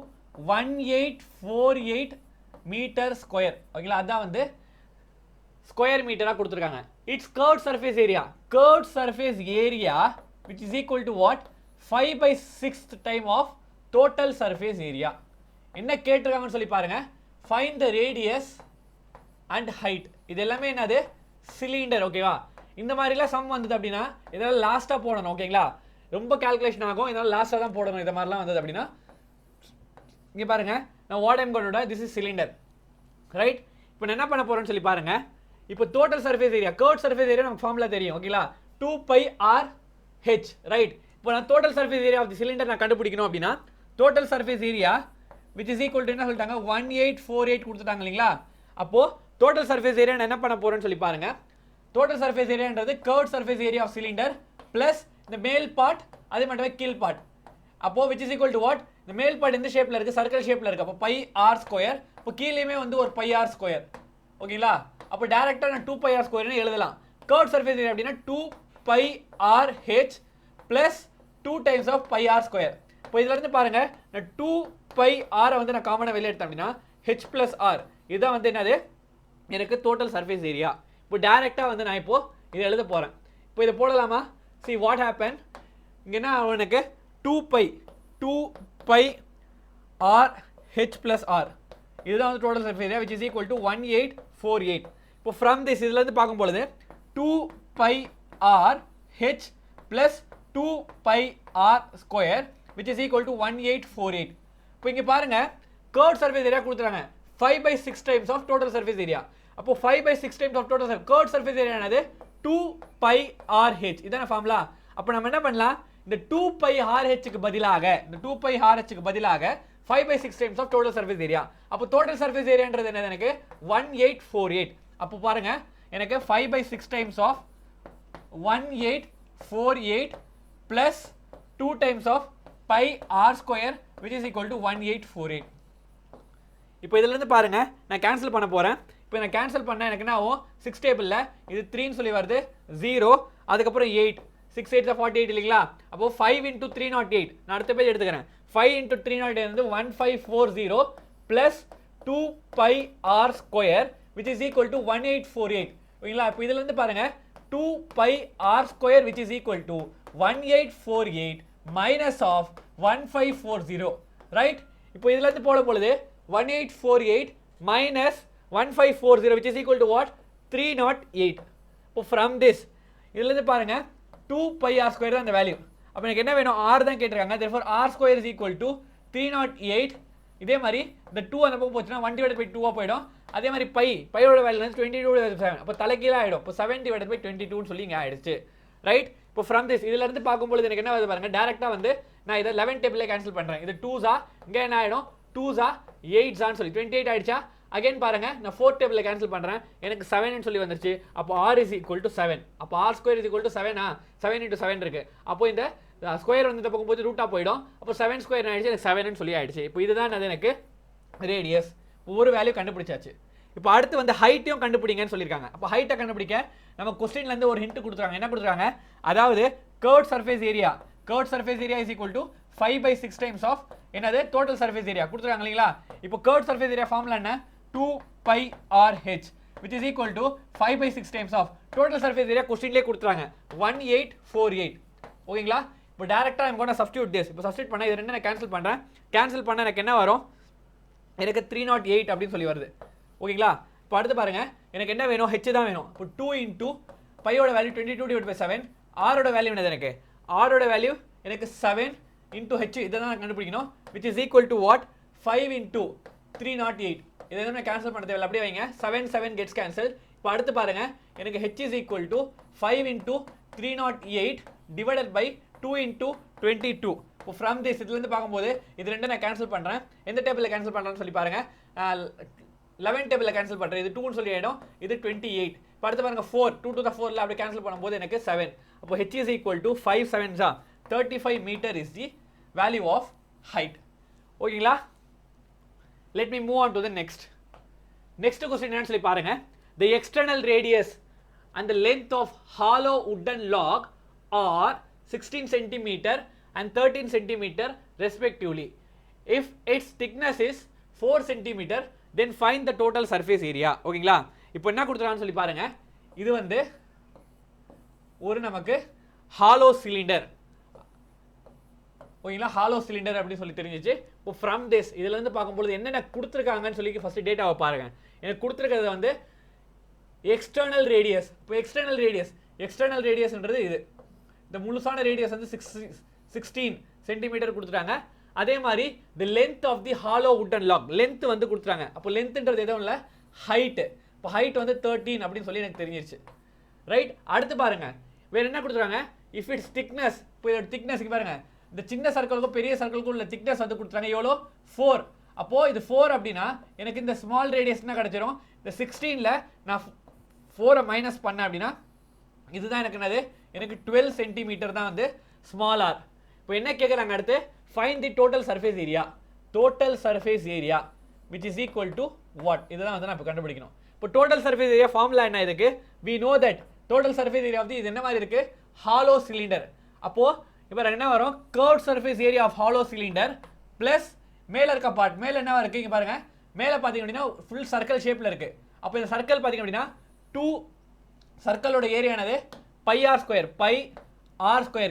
1848 meter square ஓகேங்களா அதான் வந்து square மீட்டரா கொடுத்திருக்காங்க its curved surface area which is equal to what 5/6th time of total surface area என்ன கேட்டிருக்காங்கன்னு சொல்லி பாருங்க find the radius and height இது எல்லாமே என்னது சிலிண்டர் ஓகேவா இந்த மாதிரிலாம் சம் வந்தது அப்படின்னா இதெல்லாம் லாஸ்டா போடணும் ஓகேங்களா ரொம்ப கால்குலேஷன் ஆகும் இதனால லாஸ்டா தான் போடணும் இந்த மாதிரிலாம் வந்தது அப்படின்னா இங்க பாருங்க நான் what I'm going to do this is cylinder right இப்போ நான் என்ன பண்ண போறேன்னு சொல்லி பாருங்க இப்போ total surface area curved surface area நமக்கு ஃபார்முலா தெரியும் ஓகேங்களா 2 pi r h right இப்போ நான் total surface area of the cylinder நான் கண்டுபிடிக்கணும் அப்படினா total surface area which is equal to என்ன சொல்லிட்டாங்க 1848 கொடுத்துட்டாங்க இல்லீங்களா அப்போ total surface area நான் என்ன பண்ண போறேன்னு சொல்லி பாருங்க total surface area ன்றது curved surface area of cylinder plus the மேல் part அதே மாதிரி கீழ் part அப்போ which is equal to what the மேல் part இந்த ஷேப்ல இருக்கு சர்க்கிள் ஷேப்ல இருக்கு அப்போ pi r ஸ்கொயர் அப்போ கீழேயுமே வந்து ஒரு pi r ஸ்கொயர் ஓகேங்களா அப்போ டைரக்டா நான் 2 pi r ஸ்கொயர் னு எழுதலாம் curved surface area அப்படினா 2 pi r h plus 2 times of pi r square இப்போ இதல இருந்து பாருங்க நான் 2 pi r வந்து நான் காமனா வெளிய எடுத்தேன் அப்படினா h plus r இதான் வந்து என்னது எனக்கு total surface area இப்போ டைரக்டா வந்து நான் இப்போ இத எழுத போறேன் இப்போ இத போடலாமா see what happened இங்க என்ன எனக்கு 2 pi r h plus r இதுதான் வந்து total surface area which is equal to 1848 இப்போ from this இதுல இருந்து பார்க்கும் பொழுது 2 pi r h plus 2 pi r square which is equal to 1848 இப்போ இங்க பாருங்க curved surface area கொடுத்துறாங்க 5/6 times of total surface area அப்போ 5/6 times of total curved surface area என்னது 2 pi r h இதான ஃபார்முலா அப்ப நம்ம என்ன பண்ணலாம் இந்த 2 pi r h க்கு பதிலாக இந்த 2 pi r h க்கு பதிலாக 5/6 times of total surface area அப்போ total surface areaன்றது என்னது எனக்கு 1848 அப்போ பாருங்க எனக்கு 5/6 times of 1848 plus 2 times of pi r square which is equal to 1848 இப்போ இதில இருந்து பாருங்க நான் கேன்சல் பண்ண போறேன் இப்போ நான் கேன்சல் பண்ணா எனக்கு என்ன ஆகும் 6 டேபிள்ல இது 3 ன்னு சொல்லி வருது 0 அதுக்கு அப்புறம் 8 6 8 48 இல்லீங்களா அப்போ 5 into 308 நான் அடுத்த பேஜ் எடுத்துக்கறேன் 5 into 308 வந்து 1540 plus 2 pi r square which is equal to 1848 ஓகேங்களா இப்போ இதில இருந்து பாருங்க 2 pi r square which is equal to 1848 minus of 1540 right இப்போ இதில இருந்து போட பொழுது 1848 minus 1540 which is equal to what 308 இப்போ from this இதில இருந்து பாருங்க 2 pi r square தான் அந்த வேல்யூ அப்ப எனக்கு என்ன வேணும் r தான் கேட்டிருக்காங்க therefore r square is equal to 308 இதே மாதிரி இந்த 2 அந்த பக்கம் போச்சுனா 1 divided by 2 ஆ போய்டும் அதே மாதிரி பையோட வேல்யூ வந்து 22/7. அப்போ தலைகீழாக ஆகிடும். இப்போ 7 divided by 22 சொல்லி இங்கே ஆயிடுச்சு. ரைட்? இப்போ ஃப்ரம் திஸ் இதிலிருந்து பார்க்கும்போது எனக்கு என்ன வருது பாருங்க, டேரெக்டாக வந்து நான் இதை 11 டேபிளில் கேன்சல் பண்ணுறேன். இது 2s இங்கே என்ன ஆகிடும், 2s 8s சொல்லி 28 ஆயிடுச்சா. அகைன் பாருங்க, நான் 4 டேபிளில் கேன்சல் பண்ணுறேன், எனக்கு 7 சொல்லி வந்துருச்சு. அப்போ r is equal to 7. அப்போ r² is equal to 7. 7 into 7 இருக்கு. அப்போ இந்த ஸ்கொயர் வந்து இந்த பக்கம் போது ரூட்டாக போயிடும். அப்போ 7 ஸ்கொயர் ஆயிடுச்சு, எனக்கு 7 சொல்லி ஆயிடுச்சு. இப்போ இதுதான் அது எனக்கு ரேடியஸ். ஒரு வேல்யூ கண்டுபிடிச்சாச்சு. இப்போ அடுத்து வந்து ஹைட்டையும் கண்டுபிடிங்கன்னு சொல்லியிருக்காங்க. அப்போ ஹைட்டை கண்டுபிடிக்க நம்ம கொஸ்டின்லேருந்து ஒரு ஹிண்ட் கொடுத்துருக்காங்க. என்ன கொடுத்துருக்காங்க, அதாவது curved surface area is equal to 5/6 times of என்னது டோட்டல் சர்ஃபேஸ் ஏரியா கொடுத்துருக்காங்க இல்லைங்களா. இப்போ கர்வ்ட் சர்ஃபேஸ் ஏரியா ஃபார்முலா என்ன, 2πrh which is equal to 5/6 times of total surface area கொஸ்டின்லேயே கொடுத்துருக்காங்க 1848. ஓகேங்களா. இப்போ டேரெக்டாக I'm going to substitute this. இப்போ சப்ஸ்டியூட் பண்ண இது ரெண்டு நான் கேன்சல் பண்ணுறேன். கேன்சல் பண்ண எனக்கு என்ன வரும், எனக்கு 308 அப்படின்னு சொல்லி வருது. ஓகேங்களா. இப்போ அடுத்து பாருங்க, எனக்கு என்ன வேணும், h தான் வேணும். இப்போ 2 into பையோட வேல்யூ 22/7, ஆரோட வேல்யூ என்னது, எனக்கு ஆரோட வேல்யூ எனக்கு 7 into h, இதை தான் நான் கண்டுபிடிக்கணும். which is equal to what, 5 into 308. இதை நான் கேன்சல் பண்ண தேவையில்லை, அப்படியே வைங்க. 7 gets cancelled. இப்போ அடுத்து பாருங்க, எனக்கு h is equal to 5 into 308 divided by 2 into 22. இப்போ ஃப்ரம் திஸ் இதுலேருந்து பார்க்கும்போது இது ரெண்டு நான் கேன்சல் பண்ணுறேன். எந்த டேபிளில் கேன்சல் பண்ணுறேன்னு சொல்லி பாருங்க, 11 டேபிளில் கேன்சல் பண்ணுறேன். இது 2ன்னு சொல்லி ஆகிடும், இது 28. இப்போ அடுத்து பாருங்க 4, 2 to the 4ல அப்படி கேன்சல் பண்ணும்போது எனக்கு 7. அப்போ h is equal to 5 7s 35 meter is the value of height. ஓகேங்களா. let me move on to the next question என்னன்னு சொல்லி பாருங்க. the external radius and the length of hollow wooden log are 16 centimeter and 13 centimeter respectively. if its thickness is 4 centimeter then find the total surface area. ஓகேங்களா. இப்போ என்ன கொடுத்துறான்னு சொல்லி பாருங்க, இது வந்து ஒரு நமக்கு ஹாலோ சிலிண்டர். ஓகேங்களா. ஹாலோ சிலிண்டர் அப்படி சொல்லி தெரிஞ்சிச்சு. இப்போ ஃப்ரம் திஸ் இதுல இருந்து பார்க்கும்போது என்னென்ன கொடுத்துருக்காங்கன்னு சொல்லி ஃபர்ஸ்ட் டேட்டாவை பாருங்க. எனக்கு கொடுத்துருக்கிறது வந்து எக்ஸ்டர்னல் ரேடியஸ். இப்போ எக்ஸ்டர்னல் ரேடியஸ்ன்றது இது, இந்த முழுசான ரேடியஸ் வந்து 16 சென்டிமீட்டர் கொடுத்துட்டாங்க. அதே மாதிரி the length of the hollow wooden log length வந்து கொடுத்துட்டாங்க. அப்போ லென்த்ன்றது எதுவும் இல்லை, ஹைட். இப்போ ஹைட் வந்து 13 அப்படின்னு சொல்லி எனக்கு தெரிஞ்சிருச்சு. ரைட். அடுத்து பாருங்க, வேற என்ன கொடுத்துருக்காங்க, இஃப் இட்ஸ் திக்னஸ். இப்போ இதோட திக்னஸ் பாருங்க, இந்த சின்ன சர்க்கிளுக்கும் பெரிய சர்க்கிளுக்கும் உள்ள திக்னஸ் வந்து கொடுத்துருக்காங்க எவ்வளோ, 4. அப்போ இது 4 அப்படின்னா எனக்கு இந்த ஸ்மால் ரேடியஸ் என்ன கிடைச்சிரும், இந்த 16ல நான் 4 மைனஸ் பண்ணேன் அப்படின்னா இதுதான் எனக்கு என்னது, எனக்கு 12 சென்டிமீட்டர் தான் வந்து ஸ்மால் ஆர். இப்போ என்ன கேட்குறாங்க அடுத்து, find the total surface area which is equal to what, இதுதான் வந்து நான் இப்போ கண்டுபிடிக்கணும். இப்போ டோட்டல் சர்ஃபேஸ் ஏரியா ஃபார்முலா என்ன இதுக்கு, we know that total surface area of இது என்ன மாதிரி இருக்கு, ஹாலோ சிலிண்டர். அப்போ இப்போ என்ன வரும், curved surface area of hollow cylinder plus மேலே இருக்க பார்ட். மேலே என்ன இருக்கு இங்கே பாருங்க, மேலே பார்த்தீங்க அப்படின்னா ஃபுல் சர்க்கிள் ஷேப்பில் இருக்கு. அப்போ இந்த சர்க்கிள் பார்த்தீங்க அப்படின்னா 2 சர்க்கிளோட ஏரியானது πr²,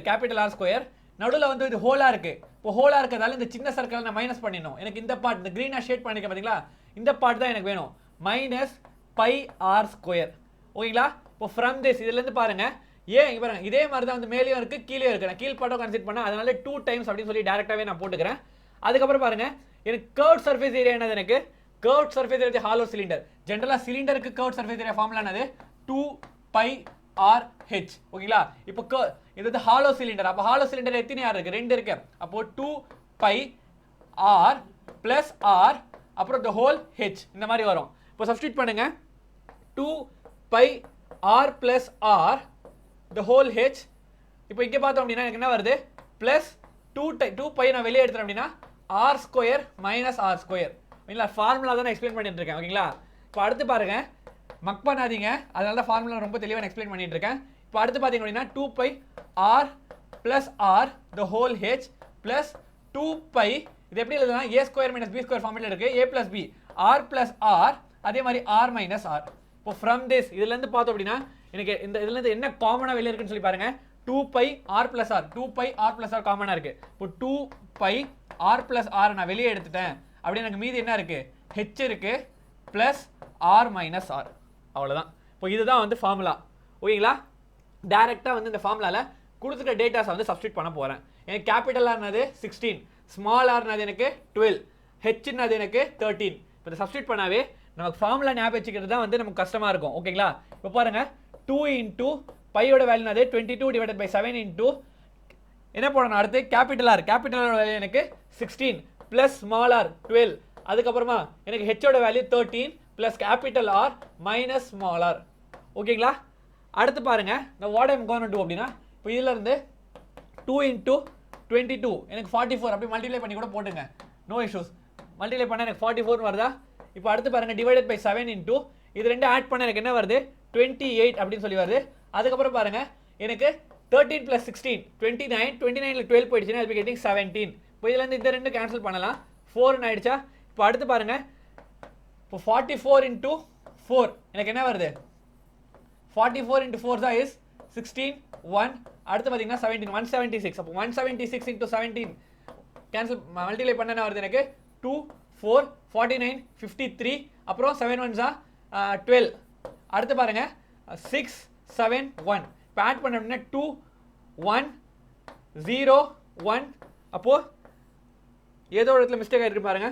கேபிட்டல் R². நடுவில் வந்து இது ஹோலாக இருக்கு. இப்போ ஹோலாக இருக்கிறதால இந்த சின்ன சர்க்கிள் நான் மைனஸ் பண்ணிடணும். எனக்கு இந்த பார்ட், இந்த க்ரீனாக ஷேட் பண்ணிருக்கேன் பார்த்தீங்களா, இந்த பார்ட் தான் எனக்கு வேணும், -πr². ஓகேங்களா. இப்போ ஃப்ரம் திஸ் இதுலேருந்து பாருங்க, இங்கே பாருங்க இதே மாதிரி தான் வந்து மேலேயும் இருக்குது கீழே இருக்குது. நான் கீழ் பார்ட்டை கன்சிடர் பண்ணேன், அதனால 2 டைம்ஸ் அப்படின்னு சொல்லி டேரெக்டாகவே நான் போட்டுக்கிறேன். அதுக்கப்புறம் பாருங்க, எனக்கு கர்வ்ட் சர்ஃபேஸ் ஏரியா என்னது, எனக்கு curved surface area hollow cylinder. ஜென்ரலாக சிலிண்டருக்கு கர்வ்ட் சர்ஃபேஸ் ஏரியா ஃபார்முலா என்னது, 2πrh. ஓகேங்களா. இப்போ இது வந்து ஹாலோ சிலிண்டர். அப்போ ஹாலோ சிலிண்டர் எத்தனை ஆர் இருக்கு, 2 இருக்கு. அப்போ 2πr + r அப்புறம் the whole h இந்த மாதிரி வரும். இப்போ சப்ஸ்டிட்யூட் பண்ணுங்க, 2πr + r the whole h. இப்போ இங்கே பார்த்தோம் அப்படின்னா எனக்கு என்ன வருது, பிளஸ் 2π நான் வெளியே எடுத்துறேன் அப்படின்னா r² - r². ஓகேங்களா. ஃபார்முலா தான் நான் எக்ஸ்பிளைன் பண்ணிட்டு இருக்கேன். ஓகேங்களா. இப்போ அடுத்து பாருங்க, மக் பண்ணாதீங்க, அதனால தான் ஃபார்முலா ரொம்ப தெளிவாக எக்ஸ்பிளைன் பண்ணிட்டு இருக்கேன். இப்போ அடுத்து பார்த்தீங்க அப்படின்னா 2πr + r the whole h plus 2π, இது எப்படி எழுதுனா a² - b² ஃபார்முலா இருக்கு, a + b r + r அதே மாதிரி r - r. இப்போ ஃப்ரம் திஸ் இதுல இருந்து பார்த்தோம் அப்படின்னா எனக்கு இந்த இதுல இருந்து என்ன காமனா வெளிய இருக்குன்னு சொல்லி பாருங்க, 2πr + r 2πr + r காமனா இருக்கு. இப்போ 2πr + r நான் வெளியே எடுத்துட்டேன் அப்படியே எனக்கு மீதி என்ன இருக்கு, h இருக்கு plus r - r. அவ்வளவுதான். இப்போ இதுதான் வந்து ஃபார்முலா. ஓகேங்களா. டைரக்டா வந்து இந்த ஃபார்முலால கொடுத்துட்ட டேட்டாஸை வந்து சப்ஸ்டிட்யூட் பண்ண போறேன். எனக்கு கேபிட்டல் ஆர்னது 16, ஸ்மால் ஆர்னது எனக்கு 12, ஹெச்னது எனக்கு 13. இப்போ இதை சப்ஸ்டிட்யூட் பண்ணாவே நமக்கு ஃபார்முலா ஞாபகம் வச்சுக்கிறது தான் வந்து நமக்கு கஷ்டமாக இருக்கும். ஓகேங்களா? இப்போ பாருங்க 2 இன்டூ பையோட வேல்யூ அது 22 டிவைடட் பை 7 இன்டூ என்ன போடணும் அடுத்து கேபிட்டல் ஆர். கேபிட்டலோட வேல்யூ எனக்கு 16 ப்ளஸ் ஸ்மால் ஆர் 12. அதுக்கப்புறமா எனக்கு ஹெச்சோட value 13 plus capital R minus small r. ஓகேங்களா? அடுத்து பாருங்க நான் வாட் ஐம் கோன் டூ அப்படின்னா இப்போ இதில் இருந்து 2 இன்டூ 22 எனக்கு 44 அப்படி மல்டிப்ளை பண்ணி கூட போட்டுங்க, நோ இஷ்யூஸ். மல்டிப்ளை பண்ண எனக்கு 44 வருதா? இப்போ அடுத்து பாருங்க டிவைடட் பை 7 இன்டூ இது ரெண்டு ஆட் பண்ண எனக்கு என்ன வருது 28 அப்படின்னு சொல்லி வருது. அதுக்கப்புறம் பாருங்க எனக்கு 13 plus 16 29 29ல 12 போயிடுச்சுன்னா அது கெட்டிங் 17. இப்போ இதுல இருந்து இந்த ரெண்டு கேன்சல் பண்ணலாம் 4 ஆயிடுச்சா? இப்போ அடுத்து பாருங்க இப்போ 44 into 4 எனக்கு என்ன வருது 44 into 4 தான் is 16 1. அடுத்து பாத்தீங்கன்னா 17 176. அப்போ 176 into 17 கேன்சல் மல்டிப்ளை பண்ண என்ன வருது எனக்கு 2 4 49 53. அப்புறம் 7 1s 12. அடுத்து பாருங்க 6 7 1. இப்போ ஆட் பண்ண அப்படின்னா 2 1 0 1. அப்போ ஏதோ ஒரு இடத்துல மிஸ்டேக் ஆயிருக்கு பாருங்க.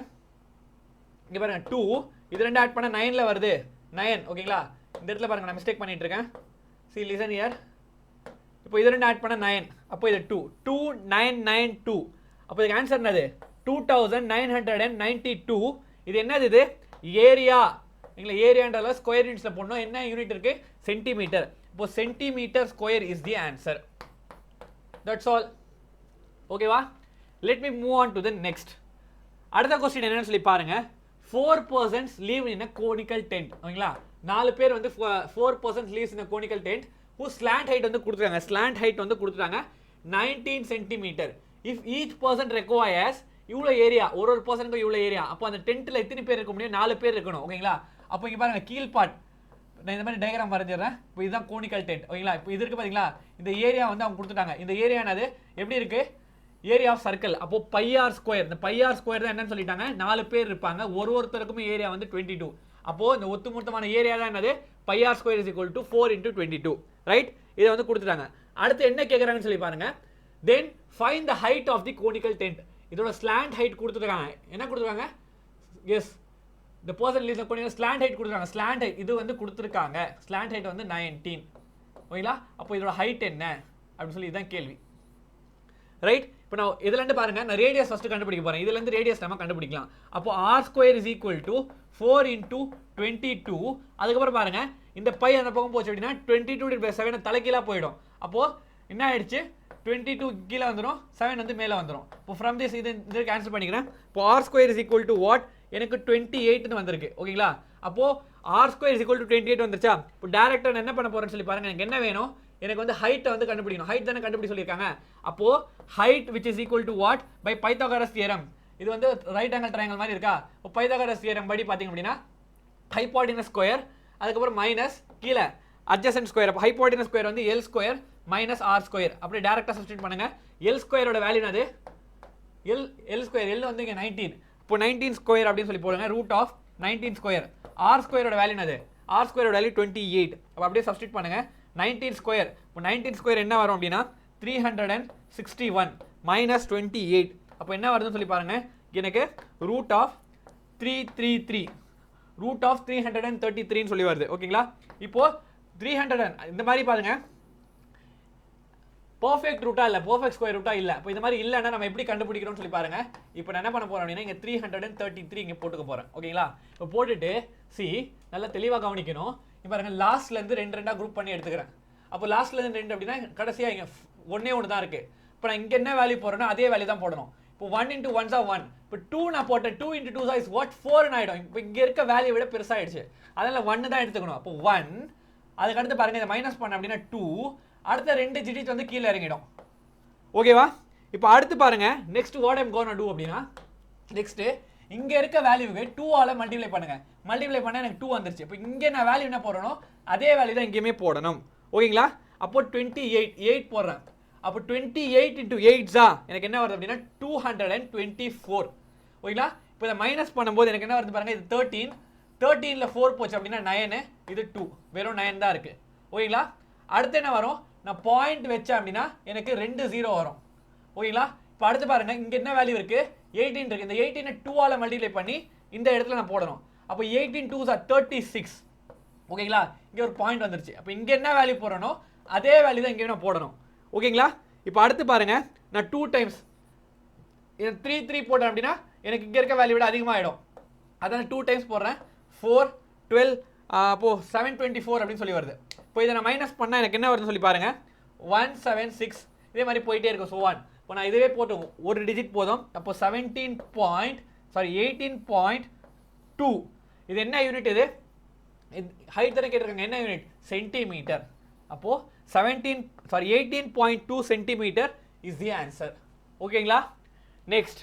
இங்க பாருங்க 2 இது ரெண்டு ஆட் பண்ண 9ல வருது 9. ஓகேங்களா? இந்த இடத்துல பாருங்க நான் மிஸ்டேக் பண்ணிட்டு இருக்கேன். see listen here. இப்போ இது ரெண்டு ஆட் பண்ண 9. அப்போ இது 2 2992. அப்போ இதுக்கு ஆன்சர் என்னது 2992. இது என்னது இது ஏரியா. நீங்களா ஏரியான்றத ஸ்கொயர் யூனிட்ஸ்ல போடணும். என்ன யூனிட் இருக்கு சென்டிமீட்டர். இப்போ centimetre square is the answer. That's all. ஓகேவா? Let me move on to the next. அடுத்த क्वेश्चन என்னன்னு சொல்லி பாருங்க. 4 persons live in a conical tent. ஓகேங்களா? 4 பேர் வந்து 4 persons lives in a conical tent whose slant height வந்து கொடுத்துட்டாங்க. slant height வந்து கொடுத்துட்டாங்க 19 cm. if each person requires இவ்வளோ ஏரியா ஒரு பர்சனுக்கு இவ்வளோ ஏரியா. அப்போ அந்த டென்ட்டில் எத்தனை பேர் இருக்க முடியும் 4 பேர் இருக்கணும். ஓகேங்களா? அப்போ இங்கே பாருங்க கீழ் பார்ட் நான் இந்த மாதிரி டயக்ராம் வரைஞ்சிடுறேன். இப்போ இதுதான் கோனிக்கல் டென்ட். ஓகேங்களா? இப்போ இது இருக்கு பார்த்தீங்களா இந்த ஏரியா வந்து அவங்க கொடுத்துட்டாங்க. இந்த ஏரியானது எப்படி இருக்கு ஏரியா ஆஃப் சர்க்கிள். அப்போ πr ஸ்கொயர். இந்த πr ஸ்கொயர் தான் என்னன்னு சொல்லிட்டாங்க 4 பேர் இருப்பாங்க. ஒருத்தருக்குமே ஏரியா வந்து 22. அப்போ இந்த ஒட்டுமொத்தமான ஏரியா தான் என்னது πr square is equal to 4 into 22. Right? இதை வந்து கொடுத்துட்டாங்க. அடுத்து என்ன கேட்குறாங்கன்னு சொல்லி பாருங்க. Then find the height of the conical tent. இதோட ஸ்லாண்ட் ஹைட் கொடுத்துருக்காங்க. என்ன கொடுத்துருக்காங்க? As the person lives in a conical slant height கொடுத்துருக்காங்க. ஸ்லாண்ட் ஹைட் இது வந்து கொடுத்துருக்காங்க. ஸ்லாண்ட் ஹைட் வந்து 19. ஓகேங்களா? அப்போ இதோட ஹைட் என்ன அப்படின்னு சொல்லி இதுதான் கேள்வி. ரைட்? இப்போ நான் இதுல இருந்து பாருங்க நான் ரேடியஸ் ஃபர்ஸ்ட் கண்டுபிடிக்க போறேன். இதுல இருந்து ரேடியஸ் நம்ம கண்டுபிடிக்கலாம். அப்போ r square is equal to 4 into 22. அதுக்கப்புறம் பாருங்க இந்த பை அந்த பக்கம் போச்சு அப்படின்னா 22/7 தலைகீழா போயிடும். அப்போ என்ன ஆயிடுச்சு 22 கீழே வந்துடும் 7 வந்து மேலே வந்துடும். இப்போ ஃப்ரம் திஸ் இது கேன்சல் பண்ணிக்கிறேன். இப்போ r square is equal to what எனக்கு 28 வந்திருக்கு. ஓகேங்களா? அப்போ r square is equal to 28 வந்துருச்சா? இப்போ டைரக்டா என்ன பண்ண போறேன்னு சொல்லி பாருங்க. எனக்கு என்ன வேணும் எனக்கு வந்து ஹைட்டை வந்து கண்டுபிடிக்கணும். ஹைட் தானே கண்டுபிடி சொல்லியிருக்காங்க. அப்போ height which is equal to what by Pythagoras theorem. இது வந்து ரைட் ஆங்கிள் ட்ரையாங்கிள் மாதிரி இருக்கா? இப்போ பைத்தாகரஸ் தியரம் படி பார்த்தீங்க அப்படின்னா ஹைபோடெனஸ் ஸ்கொயர் அதுக்கப்புறம் மைனஸ் கீழே அட்ஜசன்ட் ஸ்கொயர். அப்போ ஹைபோடெனஸ் ஸ்கொயர் வந்து l square minus r square. அப்படி டேரக்டாக சப்ஸ்டிட் பண்ணுங்க. எல் ஸ்கொயரோட வேல்யூ என்னது எல் ஸ்கொயர். எல் வந்து இங்கே 19. இப்போ 19 ஸ்கொயர் அப்படின்னு சொல்லி போடுங்க. Root of 19 square. ஆர் ஸ்கொயரோட வேல்யூ என்னது ஆர் ஸ்கொயரோட வேல்யூ 28. அப்போ அப்படியே சப்ஸ்டிட் பண்ணுங்க. 19 ஸ்கொயர். இப்போ 19 ஸ்கொயர் என்ன வரும் அப்படின்னா 361 மைனஸ் 28. அப்போ என்ன வருதுன்னு சொல்லி பாருங்க. எனக்கு ரூட் ஆஃப் 333 ரூட் ஆஃப் 333 சொல்லி வருது. ஓகேங்களா? இப்போ 300 இந்த மாதிரி பாருங்க பர்ஃபெக்ட் ரூட்டா இல்ல பர்ஃபெக்ட் ஸ்கொயர் ரூட்டா இல்ல. இப்போ இந்த மாதிரி இல்லன்னா நம்ம எப்படி கண்டுபிடிக்கிறோம்னு சொல்லி பாருங்க. இப்போ நான் என்ன பண்ண போறேன் அப்படின்னா இங்க 333 இங்க போட்டுக்க போறேன். ஓகேங்களா? இப்போ போட்டுட்டு சி நல்லா தெளிவா கவனிக்கணும். இப்போ பாருங்க லாஸ்ட்ல இருந்து ரெண்டு ரெண்டா குரூப் பண்ணி எடுத்துக்கிறேன். அப்போ லாஸ்ட்ல இருந்து ரெண்டு அப்படின்னா கடைசியா இங்க ஒண்ணே ஒன்று தான் இருக்கு. இப்போ நான் இங்க என்ன வேல்யூ போடுறேனோ அதே வேல்யூ தான் போடணும். இப்போ 1 into 1s are 1. இப்போ 2 நான் போட்டேன் 2 into 2s is what 4 ஆயிடும். இப்போ இங்க இருக்க வேல்யூ விட பெருசாயிடுச்சு. அதனால 1 தான் எடுத்துக்கணும். அப்போ 1 அதுக்கு அடுத்து பாருங்க இதை மைனஸ் பண்ண அப்படின்னா 2 அடுத்த ரெண்டு டிஜிட் வந்து கீழே இறங்கிடும். ஓகேவா? இப்போ அடுத்து பாருங்க next what I'm gonna do அப்படின்னா நெக்ஸ்ட் இங்க இருக்க வேல்யூவை 2 ஆல மல்டிப்ளை பண்ணுங்க. மல்டிப்ளை பண்ணா எனக்கு 2 வந்துருச்சு. இப்போ இங்க நான் வேல்யூ என்ன போடணும் அதே வேல்யூ தான் இங்கேயுமே போடணும். ஓகேங்களா? அப்போ 28 போடுறேன். அப்போ 28 into 8 எனக்கு என்ன வருது அப்படின்னா 224. ஓகேங்களா? இப்போ இதை மைனஸ் பண்ணும்போது எனக்கு என்ன வருது பாருங்க இது 13. 13ல 4 போச்சு அப்படின்னா 9. இது 2 வெறும் 9 தான் இருக்கு. ஓகேங்களா? அடுத்து என்ன வரும் நான் பாயிண்ட் வச்சேன் அப்படின்னா எனக்கு 2 0 வரும். ஓகேங்களா? இப்போ அடுத்து பாருங்க இங்க என்ன வேல்யூ இருக்கு 18 இருக்கு. இந்த 18 2 ஆல மல்டிப்ளை பண்ணி இந்த இடத்துல நான் போடணும். அப்போ 18 2s are 36. ஓகேங்களா, இங்கே ஒரு பாயிண்ட் வந்துருச்சு. அப்போ இங்கே என்ன வேல்யூ போடுறனோ அதே வேல்யூ தான் இங்கே நான் போடணும். ஓகேங்களா, இப்போ அடுத்து பாருங்க, நான் 2 டைம்ஸ் 3 3 போட்டேன் அப்படின்னா எனக்கு இங்கே இருக்க வேல்யூ விட அதிகமாகிடும். அதான் 2 டைம்ஸ் போடுறேன். 4 12 அப்போ 724 அப்படின்னு சொல்லி வருது. இப்போ இதை நான் மைனஸ் பண்ணால் எனக்கு என்ன வருதுன்னு சொல்லி பாருங்க, 176. இதே மாதிரி போயிட்டே இருக்கும். ஸோ 1 இப்போ நான் இதுவே போட்டு ஒரு டிஜிட் போதும். அப்போ 18.2. இது என்ன யூனிட்? இது ஹைட் தானே கேட்டிருக்காங்க, என்ன யூனிட்? சென்டிமீட்டர். அப்போ 18.2 சென்டிமீட்டர் இஸ் தி ஆன்சர். ஓகேங்களா, next,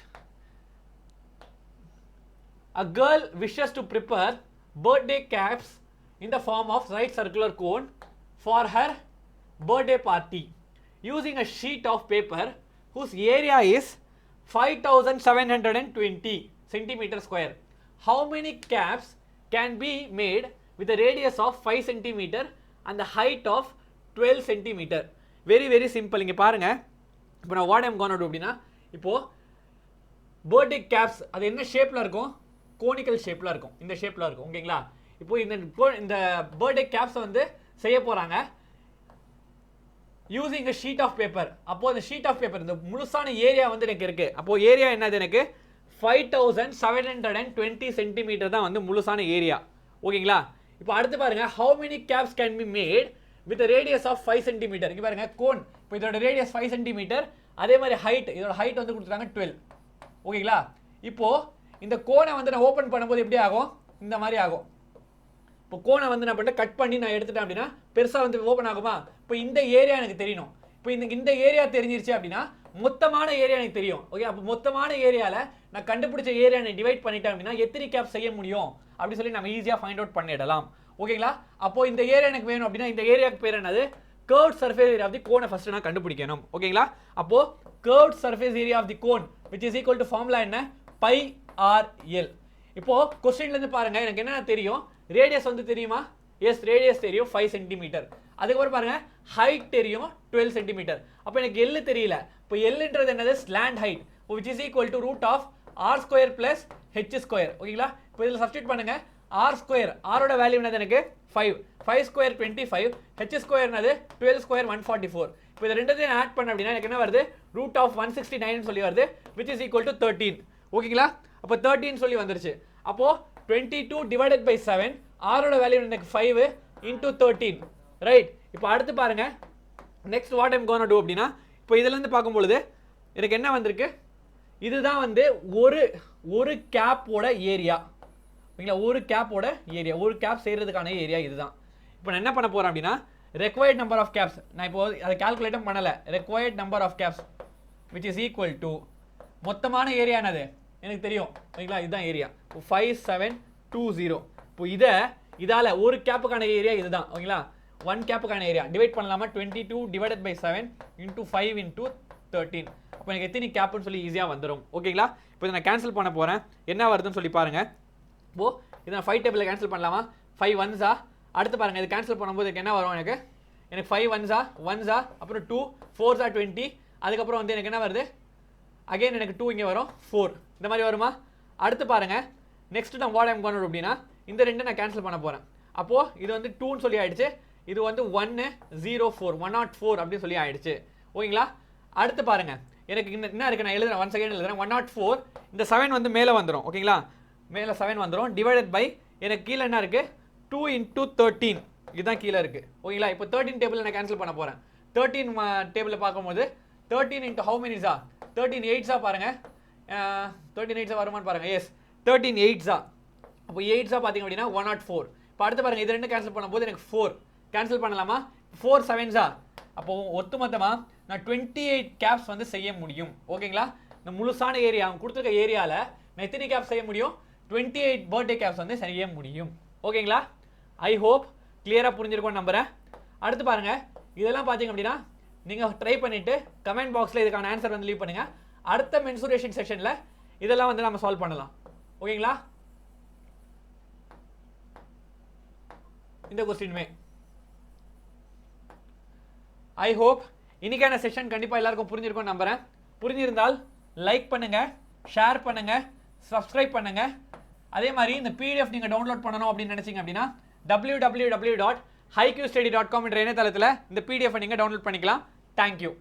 a girl wishes to prepare birthday caps in the form of right circular cone for her birthday party using a sheet of paper whose area is 5720 centimeter square. How many caps can be made with a radius of 5 centimeter and the height of 12 centimeter? Very very simple. இங்க பாருங்க, இப்போ நான் what I'm going to do அப்படின்னா, இப்போ birthday caps அது என்ன ஷேப்ல இருக்கும்? கோனிக்கல் ஷேப்ல இருக்கும், இந்த ஷேப்ல இருக்கும். ஓகேங்களா, இப்போ இந்த பர்த்டே கேப்ஸ் வந்து செய்ய போறாங்க using a sheet of paper. அப்போ இந்த ஷீட் ஆஃப் பேப்பர், இந்த முழுசான ஏரியா வந்து எனக்கு இருக்கு. அப்போ ஏரியா என்னது? எனக்கு 5720 சென்டிமீட்டர் தான் வந்து முழுசான ஏரியா. ஓகேங்களா, இப்போ அடுத்து பாருங்க, how many caps can be made with a radius of 5 centimeter? இங்க பாருங்க, கோன், இப்போ இதோட ரேடியஸ் 5 சென்டிமீட்டர், அதே மாதிரி ஹைட், இதோட ஹைட் வந்து கொடுத்துட்டாங்க 12. ஓகேங்களா, இப்போ இந்த கோனை வந்து நான் ஓப்பன் பண்ணும்போது எப்படி ஆகும்? இந்த மாதிரி ஆகும். இப்போ கோனை வந்து நான் பண்ணிட்டு கட் பண்ணி நான் எடுத்துட்டேன் அப்படின்னா பெருசாக வந்து ஓப்பன் ஆகுமா? இப்போ இந்த ஏரியா எனக்கு தெரியணும். இப்போ இந்த ஏரியா தெரிஞ்சிருச்சு அப்படின்னா மொத்தமான ஏரியா எனக்கு தெரியும். ஓகே, அப்போ மொத்தமான ஏரியாவில் நான் கண்டுபிடிச்ச ஏரியா டிவைட் பண்ணிட்டேன் அப்படின்னா எத்தனை கேப் செய்ய முடியும் அப்படின்னு சொல்லி நம்ம ஈஸியாக ஃபைண்ட் அவுட் பண்ணிடலாம். ஓகேங்களா, அப்போ இந்த ஏரியா எனக்கு வேணும் அப்படின்னா இந்த ஏரியாவுக்கு பேர் என்னது? curved surface area of the cone first நான் கண்டுபிடிக்கணும். ஓகேங்களா, அப்போ curved surface area of the cone which is equal to formula என்ன? pi r l. இப்போ क्वेश्चनல இருந்து பாருங்க, எனக்கு என்ன தெரியும்? ரேடியஸ் வந்து தெரியுமா? எஸ், ரேடியஸ் தெரியும் 5 சென்டிமீட்டர். அதுக்கப்புறம் பாருங்க, ஹைட் தெரியும் 12 சென்டிமீட்டர். அப்போ எனக்கு எல் தெரியல. இப்போ எல்ன்றது என்னது? Slant height, which is equal to root of r square plus h square. ஓகேங்களா, இப்போ இதில் சப்ஸ்டிட் பண்ணுங்க. r square, r ஓட வேல்யூ என்னது? எனக்கு 5. 5 square 25, h square என்னது? 12 square 144. இப்போ இதை ரெண்டுத்தையும் ஆட் பண்ண அப்படின்னா எனக்கு என்ன வருது? root of 169 சொல்லி வருது, which is equal to 13. ஓகேங்களா, அப்போ 13 சொல்லி வந்துருச்சு. அப்போ 22 divided by 7, r ஓட வேல்யூ எனக்கு 5 into 13. ரைட், இப்போ அடுத்து பாருங்க, next what I'm gonna do அப்படின்னா, இப்போ இதுல இருந்து பார்க்கும்பொழுது எனக்கு என்ன வந்திருக்கு? இதுதான் வந்து ஒரு கேப்போட ஏரியா. ஓகேங்களா, ஒரு கேப்போட ஏரியா, ஒரு கேப் செய்யறதுக்கான ஏரியா இதுதான். இப்போ நான் என்ன பண்ண போறேன் அப்படின்னா, required number of caps, நான் இப்போ அதை கால்குலேட்டும் பண்ணல, required number of caps which is equal to மொத்தமான ஏரியா என்னது? எனக்கு தெரியும். ஓகேங்களா, இதுதான் ஏரியா 5720. இப்போ இதால ஒரு கேப்புக்கான ஏரியா இதுதான். ஓகேங்களா, 1 கேப்புக்கான ஏரியா டிவைட் பண்ணலாமா? 22 divided by 7 into 5 into 13. அப்போ எனக்கு எத்தனை கேப்னு சொல்லி ஈஸியாக வந்துடும். ஓகேங்களா, இப்போ இதை நான் கேன்சல் பண்ண போகிறேன். என்ன வருதுன்னு சொல்லி பாருங்க. இப்போ இதை நான் 5 டேபிளில் கேன்சல் பண்ணலாமா? 5 1s, அடுத்து பாருங்க, இது கேன்சல் பண்ணும்போது எனக்கு என்ன வரும்? எனக்கு 5 1s, அப்புறம் 2 4s 20, அதுக்கப்புறம் வந்து எனக்கு என்ன வருது? அகைன் எனக்கு 2 இங்கே வரும், 4 இந்த மாதிரி வருமா? அடுத்து பாருங்க, நெக்ஸ்ட் நான் வாட் ஐம் கோனா டூ அப்படின்னா, இந்த ரெண்டு நான் கேன்சல் பண்ண போகிறேன். அப்போது இது வந்து 2ன்னு சொல்லி ஆயிடுச்சு, இது வந்து 104 104 அப்படின்னு சொல்லி ஆயிடுச்சு. ஓகேங்களா, அடுத்து பாருங்க, எனக்கு என்ன இருக்கு? நான் எழுதுறேன், 1 செகண்ட் எழுதுறேன். 104, இந்த 7 வந்து மேலே வந்துடும். ஓகேங்களா, மேலே 7 வந்துடும், டிவைடட் பை எனக்கு கீழே என்ன இருக்கு? 2 into 13, இதுதான் கீழே இருக்கு. ஓகேங்களா, இப்போ 13 டேபிள் நான் கேன்சல் பண்ண போறேன். 13 டேபிளில் பார்க்கும்போது 13 into how many is 13 8s பாருங்க, 13 8s வருமானு பாருங்க. S, 13 8s. அப்போ 8s பார்த்தீங்க அப்படின்னா 104. இப்போ அடுத்து பாருங்க, இது ரெண்டு கேன்சல் பண்ணும்போது எனக்கு 4 கேன்சல் பண்ணலாமா? 4 7s. அப்போ ஒட்டுமொத்தமாக நான் 28 கேப்ஸ் வந்து செய்ய முடியும். ஓகேங்களா, இந்த முழுசான ஏரியா அவங்க கொடுத்துருக்க ஏரியாவில் நான் எத்தனை கேப்ஸ் செய்ய முடியும்? 28 பர்த்டே கேப்ஸ் வந்து செய்ய முடியும். ஓகேங்களா, ஐ ஹோப் கிளியராக புரிஞ்சிருக்கோன்னு நம்புகிறேன். அடுத்து பாருங்கள், இதெல்லாம் பார்த்தீங்க அப்படின்னா நீங்கள் ட்ரை பண்ணிவிட்டு கமெண்ட் பாக்ஸில் இதுக்கான ஆன்சர் வந்து லீவ் பண்ணுங்கள். அடுத்த மென்சுரேஷன் செஷனில் இதெல்லாம் வந்து நம்ம சால்வ் பண்ணலாம். ஓகேங்களா, இந்த கொஸ்டினுமே ஐ ஹோப் இன்னைக்கான செஷன் கண்டிப்பாக எல்லாருக்கும் புரிஞ்சிருக்கும்னு நம்புகிறேன். புரிஞ்சிருந்தால் லைக் பண்ணுங்கள், ஷேர் பண்ணுங்கள், சப்ஸ்கிரைப் பண்ணுங்கள். அதே மாதிரி இந்த பிடிஎஃப் நீங்கள் டவுன்லோட் பண்ணணும் அப்படின்னு நினச்சிங்க அப்படின்னா www.hiqstudy.com என்ற இணையதளத்தில் இந்த பிடிஎஃப் நீங்கள் டவுன்லோட் பண்ணிக்கலாம். தேங்க்யூ.